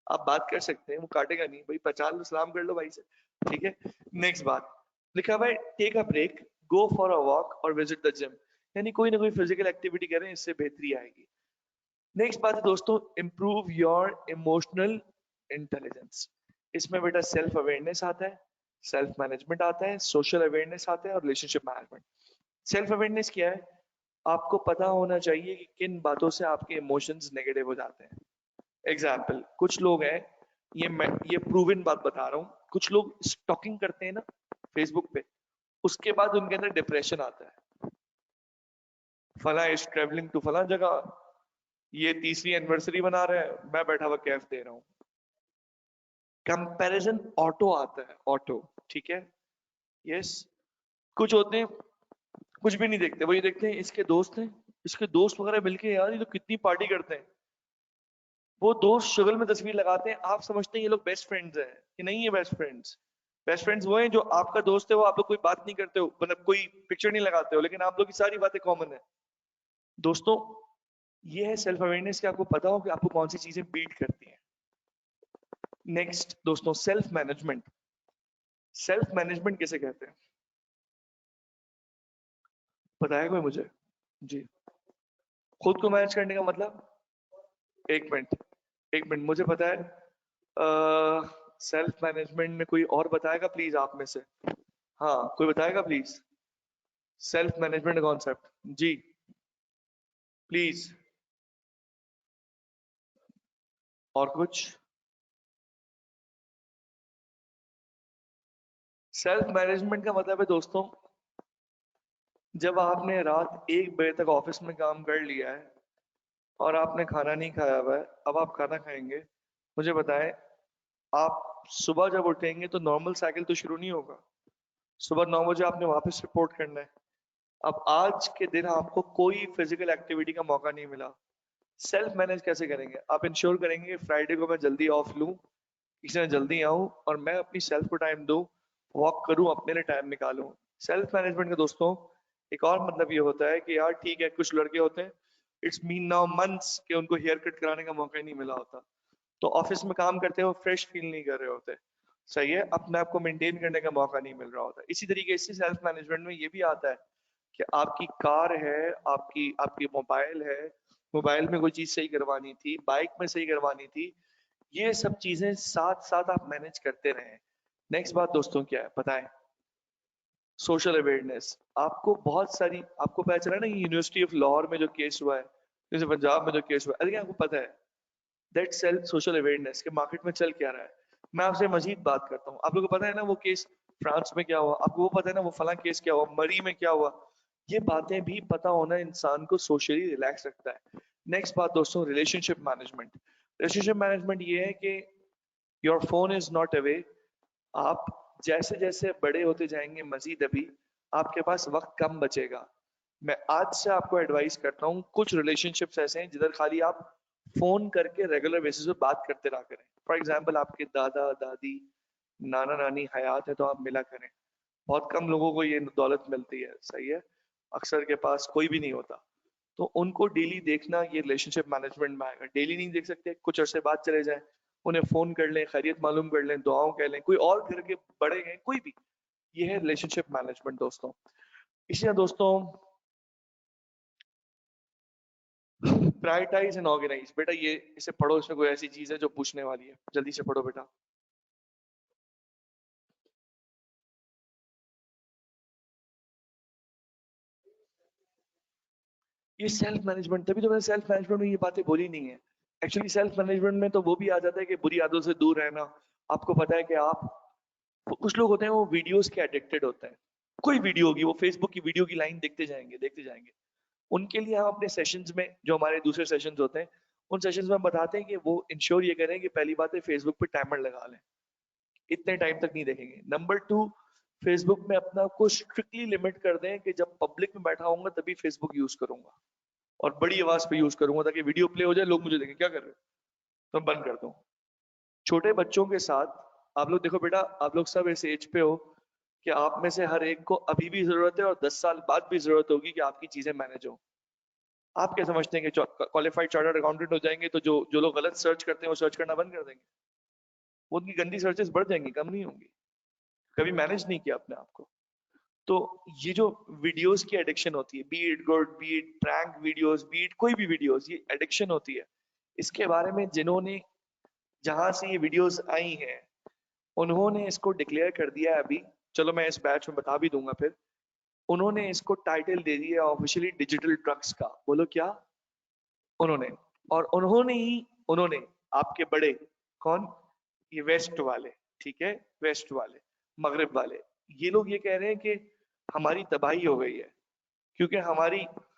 आप बात कर सकते हैं, वो काटेगा नहीं भाई, पहचान लो, सलाम कर लो भाई से, ठीक है। नेक्स्ट बात लिखा हुआ है, take a break, go for a walk और विजिट द जिम, यानी कोई ना कोई फिजिकल एक्टिविटी करें, इससे बेहतरी आएगी। नेक्स्ट बात है दोस्तों, इंप्रूव योर इमोशनल इंटेलिजेंस। इसमें बेटा सेल्फ अवेयरनेस आता है, सेल्फ मैनेजमेंट आता है, सोशल अवेयरनेस आता है और रिलेशनशिप मैनेजमेंट। सेल्फ अवेयरनेस क्या है, आपको पता होना चाहिए कि किन बातों से आपके इमोशंस नेगेटिव हो जाते हैं। एग्जाम्पल, कुछ लोग हैं, ये प्रूवन बात बता रहा हूँ, कुछ लोग स्टॉकिंग करते हैं ना फेसबुक पे, उसके बाद उनके अंदर डिप्रेशन आता है, फला इज ट्रेवलिंग टू फला जगह, ये तीसरी एनिवर्सरी बना रहे हैं, मैं बैठा हुआ कैफ दे रहा हूँ। कंपैरिजन ऑटो आता है, ऑटो, ठीक है, यस। कुछ होते हैं कुछ भी नहीं देखते, वो ये देखते हैं इसके दोस्त हैं, इसके दोस्त वगैरह मिलके यार ये तो कितनी पार्टी करते हैं, वो दोस्त शुगल में तस्वीर लगाते हैं, आप समझते हैं ये लोग बेस्ट फ्रेंड्स हैं, कि नहीं है बेस्ट फ्रेंड्स। बेस्ट फ्रेंड्स वो हैं जो आपका दोस्त है, वो आप लोग कोई बात नहीं करते हो, मतलब कोई पिक्चर नहीं लगाते हो, लेकिन आप लोग की सारी बातें कॉमन है। दोस्तों, ये है सेल्फ अवेयरनेस, कि आपको पता हो कि आपको कौन सी चीजें बीट करती हैं। नेक्स्ट दोस्तों, सेल्फ मैनेजमेंट। सेल्फ मैनेजमेंट किसे कहते हैं, बताया कोई मुझे? जी, खुद को मैनेज करने का मतलब, एक मिनट, एक मिनट, मुझे पता है, सेल्फ मैनेजमेंट में कोई और बताएगा प्लीज आप में से? हाँ, कोई बताएगा प्लीज, सेल्फ मैनेजमेंट कॉन्सेप्ट, जी प्लीज। और कुछ? सेल्फ मैनेजमेंट का मतलब है दोस्तों, जब आपने रात 1 बजे तक ऑफिस में काम कर लिया है और आपने खाना नहीं खाया हुआ है, अब आप खाना खाएंगे, मुझे बताएं, आप सुबह जब उठेंगे तो नॉर्मल साइकिल तो शुरू नहीं होगा, सुबह 9 बजे आपने वापस रिपोर्ट करना है। अब आज के दिन आपको कोई फिजिकल एक्टिविटी का मौका नहीं मिला, सेल्फ मैनेज कैसे करेंगे? आप इंश्योर करेंगे कि फ्राइडे को मैं जल्दी ऑफ लूं, किसी ने जल्दी आऊं और मैं अपनी सेल्फ को टाइम दूं, वॉक करूं, अपने लिए टाइम निकालूं। सेल्फ मैनेजमेंट का दोस्तों एक और मतलब ये होता है कि यार ठीक है, कुछ लड़के होते हैं, इट्स मीन नाउ मंथ्स कि उनको हेयर कट कराने का मौका ही नहीं मिला होता, तो ऑफिस में काम करते हो फ्रेश फील नहीं कर रहे होते, सही है, अपने आप को मेंटेन करने का मौका नहीं मिल रहा होता। इसी तरीके से सेल्फ मैनेजमेंट में ये भी आता है कि आपकी कार है, आपकी आपकी मोबाइल है, मोबाइल में कोई चीज सही करवानी थी, बाइक में सही करवानी थी, ये सब चीजें साथ साथ आप मैनेज करते रहें। नेक्स्ट बात दोस्तों क्या है बताएं, सोशल अवेयरनेस। आपको बहुत सारी, आपको पता चला ना यूनिवर्सिटी ऑफ लाहौर में जो केस हुआ है, जैसे पंजाब में जो केस हुआ है, अरे आपको पता है दैट सेल्फ सोशल अवेयरनेस के मार्केट में चल क्या रहा है। मैं आपसे मजीद बात करता हूँ, आप लोगों को पता है ना वो केस फ्रांस में क्या हुआ, आपको वो पता है ना वो फला केस क्या हुआ, मरी में क्या हुआ, ये बातें भी पता होना इंसान को सोशली रिलैक्स रखता है। नेक्स्ट बात दोस्तों, रिलेशनशिप मैनेजमेंट। रिलेशनशिप मैनेजमेंट ये है कि your phone is not away, आप जैसे जैसे बड़े होते जाएंगे मजीद अभी आपके पास वक्त कम बचेगा। मैं आज से आपको एडवाइस करता हूँ, कुछ रिलेशनशिप्स ऐसे हैं जिधर खाली आप फोन करके रेगुलर बेसिस पे बात करते रहा करें। फॉर एग्जाम्पल, आपके दादा दादी नाना नानी हयात है तो आप मिला करें, बहुत कम लोगों को ये दौलत मिलती है, सही है। अक्सर के पास कोई भी नहीं होता, तो उनको डेली देखना ये रिलेशनशिप मैनेजमेंट में आएगा। डेली नहीं देख सकते, कुछ अरसे बाद चले जाएं, उन्हें फोन कर लें, खैरियत मालूम कर लें, दुआओं कह लें, कोई और घर के बड़े हैं कोई भी, ये है रिलेशनशिप मैनेजमेंट दोस्तों। इसलिए दोस्तों प्रायोरिटाइज एंड ऑर्गेनाइज, बेटा ये इसे पढ़ो, इसमें कोई ऐसी चीज है जो पूछने वाली है, जल्दी से पढ़ो बेटा। ये सेल्फ मैनेजमेंट, तभी तो मैंने सेल्फ मैनेजमेंट में ये बातें बोली नहीं है। एक्चुअली सेल्फ मैनेजमेंट में तो वो भी आ जाता है कि बुरी आदतों से दूर रहना। आपको पता है कि आप, कुछ लोग होते हैं वो वीडियोस के एडिक्टेड होते हैं, कोई वीडियो होगी, वो फेसबुक की वीडियो की लाइन देखते जाएंगे देखते जाएंगे। उनके लिए हम अपने सेशंस में, जो हमारे दूसरे सेशंस होते हैं, उन सेशंस में हम बताते हैं कि वो इंश्योर ये करें कि पहली बात है फेसबुक पे टाइमर लगा लें, इतने टाइम तक नहीं देखेंगे। नंबर 2, फेसबुक में अपना को स्ट्रिक्टली लिमिट कर दें कि जब पब्लिक में बैठा होऊंगा तभी फेसबुक यूज करूंगा, और बड़ी आवाज पे यूज करूंगा ताकि वीडियो प्ले हो जाए, लोग मुझे देखें क्या कर रहे हो, तो बंद कर दूं। छोटे बच्चों के साथ आप लोग देखो बेटा, आप लोग सब इस एज पे हो कि आप में से हर एक को अभी भी जरूरत है और 10 साल बाद भी जरूरत होगी कि आपकी चीजें मैनेज हो। आप क्या समझते हैं कि क्वालिफाइड चार्टर्ड अकाउंटेंट हो जाएंगे तो जो जो लोग गलत सर्च करते हैं वो सर्च करना बंद कर देंगे? वो उनकी गंदी सर्चेस बढ़ जाएंगी, कम नहीं होंगी। कभी मैनेज नहीं किया अपने आप को। तो ये जो वीडियोस की एडिक्शन होती है, B it good, B it prank videos, B it कोई भी वीडियोस, ये एडिक्शन होती है। इसके बारे में जिन्होंने, जहां से ये वीडियोस आई हैं, उन्होंने इसको डिक्लेयर कर दिया है अभी। चलो मैं इस बैच में बता भी दूंगा फिर। उन्होंने इसको टाइटल दे दिया ऑफिशियली डिजिटल ड्रग्स का। बोलो क्या? उन्होंने, और उन्होंने आपके बड़े, कौन? ये वेस्ट वाले, ठीक है, वेस्ट वाले, मगरिब वाले, ये लोग ये कह रहे हैं कि हमारी तबाही हो गई है, क्योंकि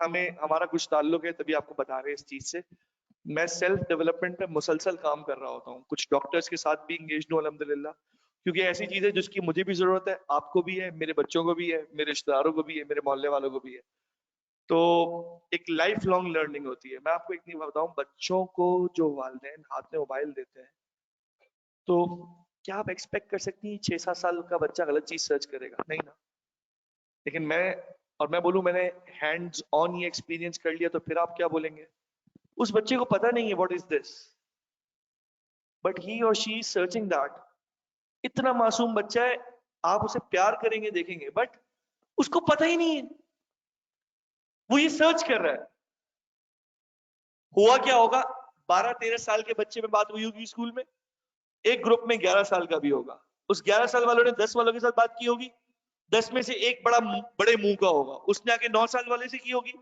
हमें हमारा कुछ ताल्लुक है, तभी आपको बता रहे हैं इस चीज से। मैं सेल्फ डेवलपमेंट पे मुसलसल काम कर रहा होता हूँ, कुछ डॉक्टर्स के साथ भी इंगेज हूँ अल्हम्दुलिल्लाह, क्योंकि ऐसी चीज है जिसकी मुझे भी जरूरत है, आपको भी है, मेरे बच्चों को भी है, मेरे रिश्तेदारों को भी है, मेरे मोहल्ले वालों को भी है। तो एक लाइफ लॉन्ग लर्निंग होती है। मैं आपको एक नहीं बताऊं, बच्चों को जो वालिदैन हाथ में मोबाइल देते हैं, तो क्या आप एक्सपेक्ट कर सकती हैं 6-7 साल का बच्चा गलत चीज सर्च करेगा? नहीं ना। लेकिन मैं बोलूं मैंने हैंड्स ऑन ये एक्सपीरियंस कर लिया, तो फिर आप क्या बोलेंगे? उस बच्चे को पता नहीं है what is this, but he और शी इज सर्चिंग दैट। इतना मासूम बच्चा है, आप उसे प्यार करेंगे देखेंगे, बट उसको पता ही नहीं है, वो ये सर्च कर रहा है। हुआ क्या होगा? 12-13 साल के बच्चे में बात हुई होगी स्कूल में, एक ग्रुप में 11 साल का भी होगा, उस 11 साल वालों ने 10 वालों के साथ बात की होगी, 10 में से एक बड़े मुंह का होगा, उसने आके 9 साल वाले से की होगी,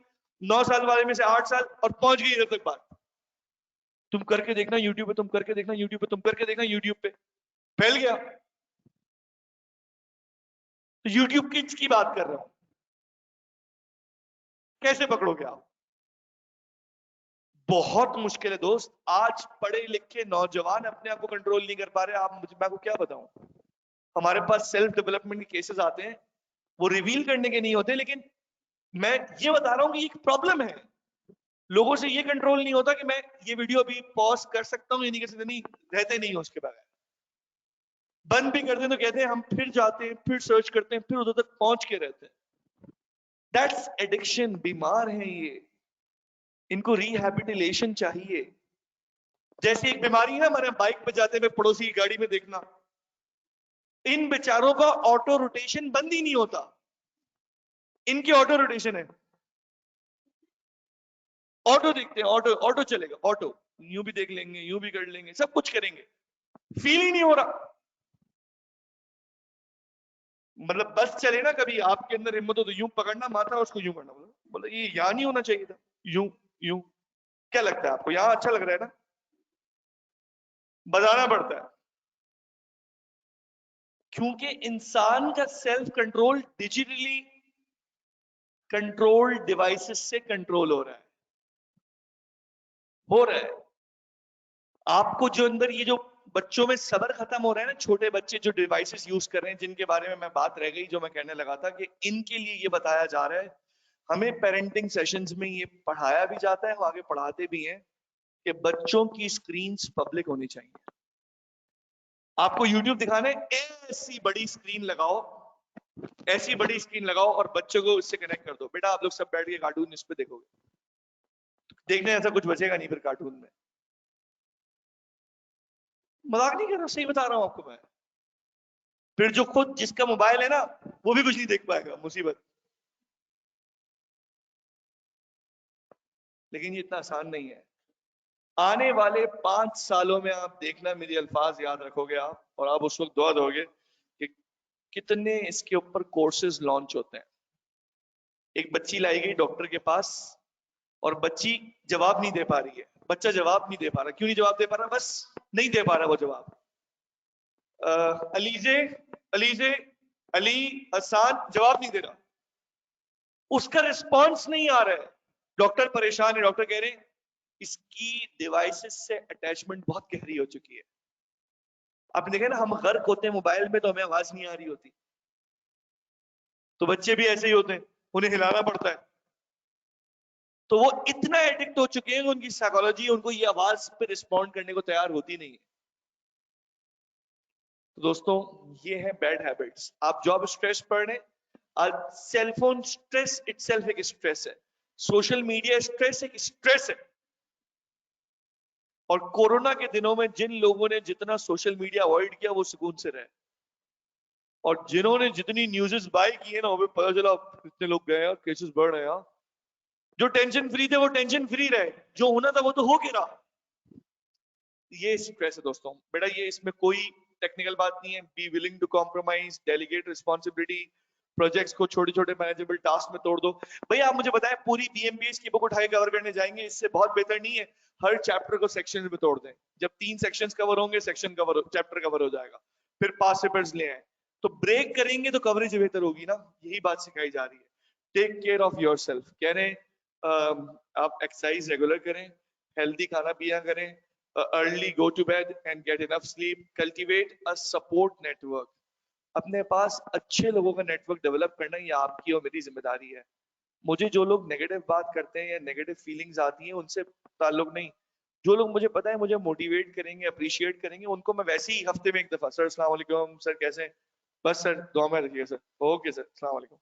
9 साल वाले में से 8 साल, और पहुंच गई इधर तक बात। तुम करके देखना यूट्यूब पे, तुम करके देखना यूट्यूब पे, तुम करके देखना यूट्यूब पे, फैल गया। तो यूट्यूब किड्स की बात कर रहा हूं, कैसे पकड़ोगे आप? बहुत मुश्किल है दोस्त। आज पढ़े लिखे नौजवान अपने आप को कंट्रोल नहीं कर पा रहे। आप मुझे, मैं आपको क्या बताऊं, हमारे पास सेल्फ डेवलपमेंट के केसेस आते हैं, वो रिवील करने के नहीं होते, लेकिन मैं ये बता रहा हूं कि एक प्रॉब्लम है। लोगों से ये कंट्रोल नहीं होता कि मैं ये वीडियो अभी पॉज कर सकता हूं या नहीं कर सकता, नहीं, रहते नहीं हो उसके बगैर। बंद भी कर दें तो कहते हैं हम फिर जाते हैं, फिर सर्च करते हैं, फिर उधर तक पहुंच के रहते हैं। दैट्स एडिक्शन, बीमार हैं ये, इनको रिहैबिलिटेशन चाहिए। जैसी एक बीमारी है हमारे बाइक पे जाते हुए पड़ोसी की गाड़ी में देखना, इन बेचारों का ऑटो रोटेशन बंद ही नहीं होता। इनकी ऑटो रोटेशन है, ऑटो देखते हैं, ऑटो ऑटो चलेगा, ऑटो यूं भी देख लेंगे, यूं भी कर लेंगे, सब कुछ करेंगे, फील ही नहीं हो रहा। मतलब बस चले ना, कभी आपके अंदर हिम्मत हो तो यूं पकड़ना माथा, उसको यूं करना, बोला ये यहां नहीं होना चाहिए था, यूं यूं। क्या लगता है आपको यहां अच्छा लग रहा है ना? बताना पड़ता है, क्योंकि इंसान का self control digitally control devices से कंट्रोल हो रहा है। आपको जो अंदर ये जो बच्चों में सब्र खत्म हो रहा है ना, छोटे बच्चे जो डिवाइसेस यूज कर रहे हैं, जिनके बारे में मैं बात रह गई, जो मैं कहने लगा था कि इनके लिए ये बताया जा रहा है। हमें पेरेंटिंग सेशंस में ये पढ़ाया भी जाता है, हम आगे पढ़ाते भी हैं कि बच्चों की स्क्रीन्स पब्लिक होनी चाहिए। आपको यूट्यूब दिखाने, ऐसी बड़ी स्क्रीन लगाओ, ऐसी बड़ी स्क्रीन लगाओ और बच्चों को इससे कनेक्ट कर दो, बेटा आप लोग सब बैठ के कार्टून इस पे देखोगे, देखने ऐसा कुछ बचेगा नहीं फिर कार्टून में। मजाक नहीं कर रहा, सही बता रहा हूं आपको मैं। फिर जो खुद जिसका मोबाइल है ना, वो भी कुछ नहीं देख पाएगा, मुसीबत। लेकिन ये इतना आसान नहीं है। आने वाले 5 सालों में आप देखना, मेरी अल्फाज याद रखोगे आप, और आप उस वक्त दुआ दोगे कि कितने इसके ऊपर कोर्सेज लॉन्च होते हैं। एक बच्ची लाई गई डॉक्टर के पास, और बच्ची जवाब नहीं दे पा रही है, बच्चा जवाब नहीं दे पा रहा। क्यों नहीं जवाब दे पा रहा? बस नहीं दे पा रहा वो जवाब। अलीजे, अलीजे, अली, हसान, जवाब नहीं दे रहा, उसका रिस्पॉन्स नहीं आ रहा है। डॉक्टर परेशान है, डॉक्टर कह रहे हैं इसकी डिवाइसेस से अटैचमेंट बहुत गहरी हो चुकी है। आपने देखा ना, हम गर्क होते हैं मोबाइल में तो हमें आवाज नहीं आ रही होती, तो बच्चे भी ऐसे ही होते हैं, उन्हें हिलाना पड़ता है। तो वो इतना एडिक्ट हो चुके हैं, उनकी साइकोलॉजी उनको ये आवाज पे रिस्पॉन्ड करने को तैयार होती नहीं है। तो दोस्तों, ये है बैड हैबिट्स। आप जॉब स्ट्रेस पढ़ रहे हैं, सेलफोन स्ट्रेस इटसेल्फ एक स्ट्रेस है, सोशल मीडिया स्ट्रेस एक स्ट्रेस है। और कोरोना के दिनों में जिन लोगों ने जितना सोशल मीडिया अवॉइड किया वो सुकून से रहे, और जिन्होंने जितनी न्यूज़ेस बाय की है ना, वो पता चला इतने लोग गए और केसेस बढ़ रहे हैं। जो टेंशन फ्री थे वो टेंशन फ्री रहे, जो होना था वो तो हो गिरा। ये स्ट्रेस है दोस्तों। बेटा ये इसमें कोई टेक्निकल बात नहीं है। Be willing to compromise, delegate responsibility, projects को छोटे छोटे मैनेजेबल टास्क में तोड़ दो। भैया आप मुझे बताएं, पूरी बीएमबीएस की बुक उठाए कवर करने जाएंगे, इससे बहुत बेहतर नहीं है हर चैप्टर को सेक्शन में तोड़ दें। जब 3 सेक्शंस कवर होंगे, सेक्शन कवर, चैप्टर कवर हो जाएगा। फिर पास पेपर्स ले आए, तो ब्रेक करेंगे तो कवरेज बेहतर होगी ना। यही बात सिखाई जा रही है। Take care of yourself कह रहे हैं। आप एक्सरसाइज रेगुलर करें, हेल्दी खाना पिया करें, early go to bed and get enough sleep, cultivate a support network। अपने पास अच्छे लोगों का नेटवर्क डेवलप करना ये आपकी और मेरी जिम्मेदारी है। मुझे जो लोग नेगेटिव बात करते हैं या नेगेटिव फीलिंग्स आती हैं उनसे ताल्लुक नहीं। जो लोग मुझे पता है मुझे मोटिवेट करेंगे, अप्रिशिएट करेंगे, उनको मैं वैसे ही हफ्ते में एक दफा, सर अस्सलाम वालेकुम, सर कैसे हैं, बस सर दुआ में रखिएगा सर, ओके सर अस्सलाम वालेकुम।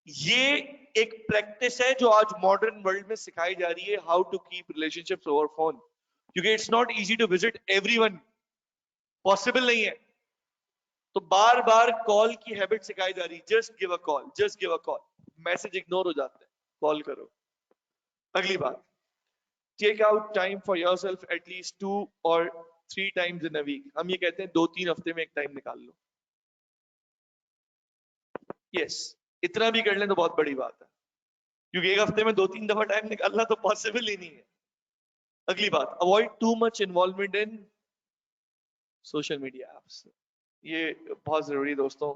ये एक प्रैक्टिस है जो आज मॉडर्न वर्ल्ड में सिखाई जा रही है, how to keep relationships over phone. क्योंकि it's not easy to visit everyone, possible नहीं है। तो बार बार कॉल की हैबिट सिखाई जा रही, just give a call, just give a call. Message ignore हो जाते हैं, कॉल करो। अगली बात, take out time for yourself at least 2 or 3 times in a week. हम ये कहते हैं 2-3 हफ्ते में एक टाइम निकाल लो। यस, इतना भी कर लें तो बहुत बड़ी बात है, क्योंकि एक हफ्ते में 2-3 दफा टाइम निकालना तो पॉसिबल ही नहीं है। अगली बात, avoid too much involvement in social media apps. ये बहुत जरूरी है दोस्तों।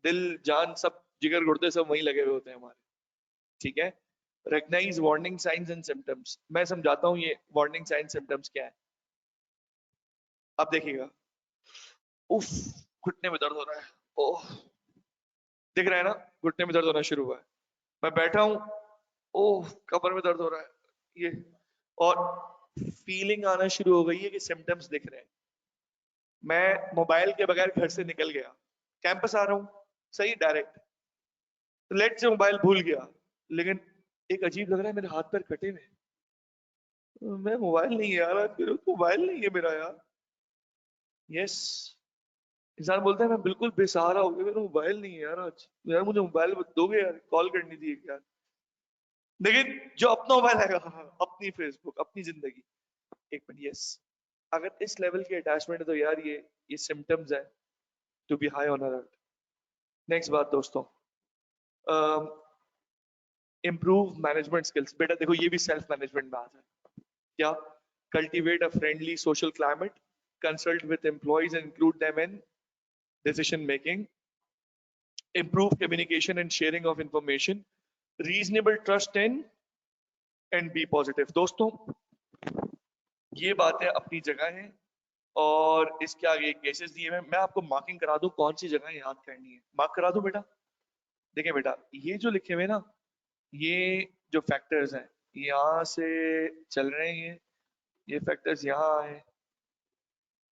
दिल जान सब, जिगर गुर्दे सब वहीं लगे हुए होते हैं हमारे, ठीक है। Recognise warning signs and symptoms. मैं समझाता हूँ ये वार्निंग साइंस सिम्टम्स क्या है। आप देखिएगा, उफ, घुटने में दर्द हो रहा है, ओह, दिख रहा है ना, घुटने में दर्द होना शुरू हुआ है। मैं बैठा हूँ, ओह कमर में दर्द हो रहा है, ये, और फीलिंग आना शुरू हो गई है कि सिम्टम्स दिख रहे हैं। मैं मोबाइल के बगैर घर से निकल गया, कैंपस आ रहा हूँ, सही डायरेक्ट, लेट से मोबाइल भूल गया, लेकिन एक अजीब लग रहा है, मेरे हाथ पैर कटे हुए, मैं मोबाइल नहीं है यार, मेरे मोबाइल नहीं है मेरा यार। यस, इंसान बोलता है मैं बिल्कुल बेसहारा हो गया, मेरा मोबाइल नहीं है यार आज, यार मुझे मोबाइल दोगे यार, कॉल करनी थी यार। लेकिन जो अपना मोबाइल है, अपनी फेसबुक, अपनी जिंदगी, एक मिनट, यस, अगर इस लेवल की अटैचमेंट है तो यार ये सिम्टम्स है to be high on alert. Next बात दोस्तों, इम्प्रूव मैनेजमेंट स्किल्स। बेटा देखो ये भी सेल्फ मैनेजमेंट में आता है। क्या? Cultivate a friendly social climate, consult with employees and include them in decision making, improve communication and sharing of information, reasonable trust in, and be positive। दोस्तों ये बातें अपनी जगह हैं, और इसके आगे केसेस दिए हैं। मैं आपको मार्किंग करा दूं कौन सी जगह याद करनी है, मार्क करा दूं बेटा। देखिए बेटा, ये जो लिखे हुए ना, ये जो फैक्टर्स हैं यहाँ से चल रहे हैं, ये फैक्टर्स यहाँ आए,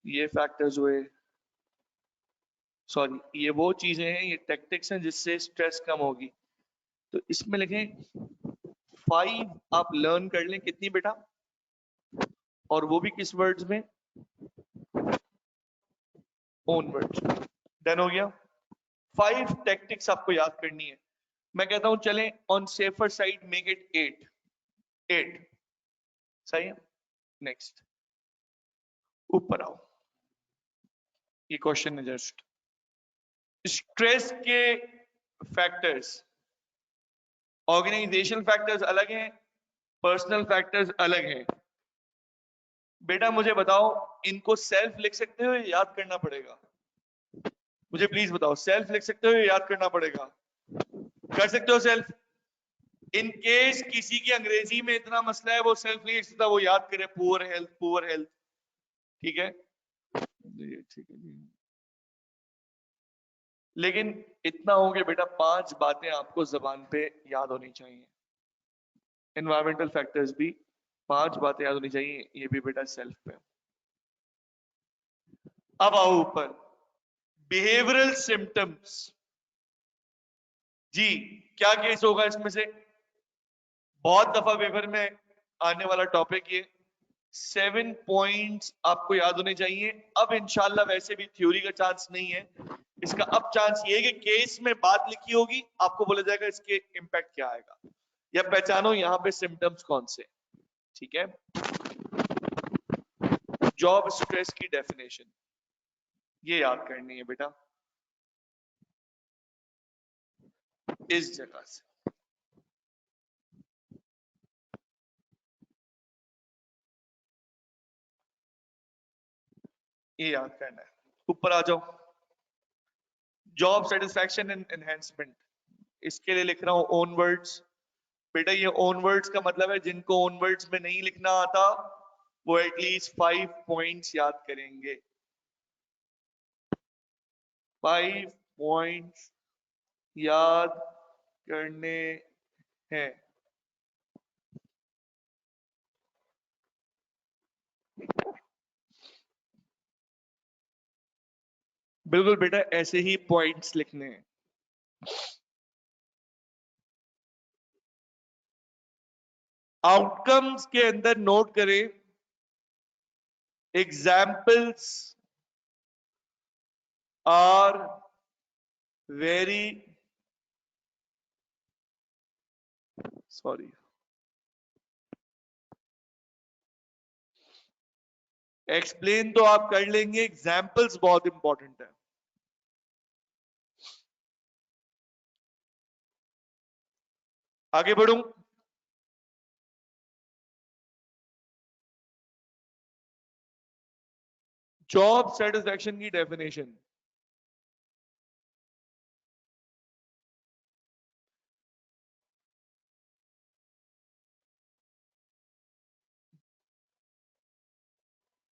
ये फैक्टर्स हुए, सॉरी, ये वो चीजें हैं, ये टैक्टिक्स हैं जिससे स्ट्रेस कम होगी। तो इसमें लिखें 5 आप लर्न कर लें, कितनी बेटा, और वो भी किस वर्ड्स में, ओन वर्ड्स। डन हो गया। 5 टैक्टिक्स आपको याद करनी है। मैं कहता हूं चलें on safer side make it 8 सही है। नेक्स्ट, ऊपर आओ, ये क्वेश्चन है जस्ट। स्ट्रेस के फैक्टर्स, ऑर्गेनाइजेशनल फैक्टर्स अलग हैं, पर्सनल फैक्टर्स अलग हैं। बेटा मुझे बताओ, इनको सेल्फ लिख सकते हो या याद करना पड़ेगा? मुझे प्लीज बताओ, सेल्फ लिख सकते हो या याद करना पड़ेगा? कर सकते हो सेल्फ? इन केस किसी की अंग्रेजी में इतना मसला है वो सेल्फ नहीं लिख सकता, वो याद करे पुअर हेल्थ, पुअर हेल्थ। ठीक है, ठीक है। लेकिन इतना हो गया बेटा, 5 बातें आपको जबान पे याद होनी चाहिए। एनवायरमेंटल फैक्टर्स भी 5 बातें याद होनी चाहिए, ये भी बेटा सेल्फ पे। अब आओ ऊपर, बिहेवियरल सिम्टम्स। जी, क्या केस होगा इसमें से? बहुत दफा पेपर में आने वाला टॉपिक ये। 7 पॉइंट्स आपको याद होने चाहिए। अब इंशाल्लाह वैसे भी थ्योरी का चांस नहीं है, इसका अब चांस ये है कि केस में बात लिखी होगी, आपको बोला जाएगा इसके इंपैक्ट क्या आएगा, या पहचानो यहां पे सिम्टम्स कौन से। ठीक है, जॉब स्ट्रेस की डेफिनेशन ये याद करनी है बेटा इस जगह से। ये याद करना है। ऊपर आ जाओ, जॉब सेटिस्फैक्शन एंड एनहेंसमेंट, इसके लिए लिख रहा हूं ओन वर्ड्स। बेटा ये ओन वर्ड्स का मतलब है जिनको ओन वर्ड्स में नहीं लिखना आता वो एटलीस्ट 5 पॉइंट्स याद करेंगे। 5 पॉइंट्स याद करने हैं। बिल्कुल बेटा, ऐसे ही पॉइंट्स लिखने हैं। आउटकम्स के अंदर नोट करें, examples are very, sorry, explain तो आप कर लेंगे, एग्जाम्पल्स बहुत इंपॉर्टेंट है। आगे बढ़ूं, जॉब सेटिस्फैक्शन की डेफिनेशन।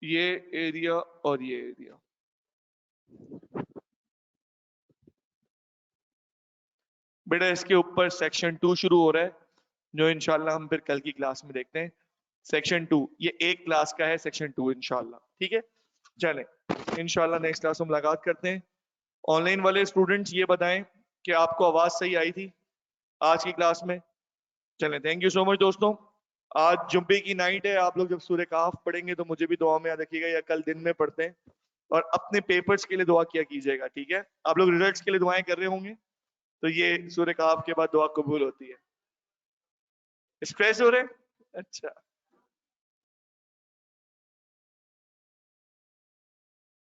ये एरिया और ये एरिया, बेटा इसके ऊपर सेक्शन 2 शुरू हो रहा है, जो इंशाल्लाह हम फिर कल की क्लास में देखते हैं। सेक्शन 2 ये एक क्लास का है, सेक्शन 2 इंशाल्लाह। ठीक है, चलें इंशाल्लाह नेक्स्ट क्लास में मुलाकात करते हैं। ऑनलाइन वाले स्टूडेंट्स ये बताएं कि आपको आवाज सही आई थी आज की क्लास में। चलें, थैंक यू सो मच दोस्तों। आज जुम्मे की नाइट है, आप लोग जब सूरह काफ पढ़ेंगे तो मुझे भी दुआ में याद रखिएगा, या कल दिन में पढ़ते हैं। और अपने पेपर्स के लिए दुआ किया कीजिएगा, ठीक है? आप लोग रिजल्ट्स के लिए दुआएं कर रहे होंगे, तो ये सूरह काफ के बाद दुआ कबूल होती है। स्ट्रेस हो रहे? अच्छा।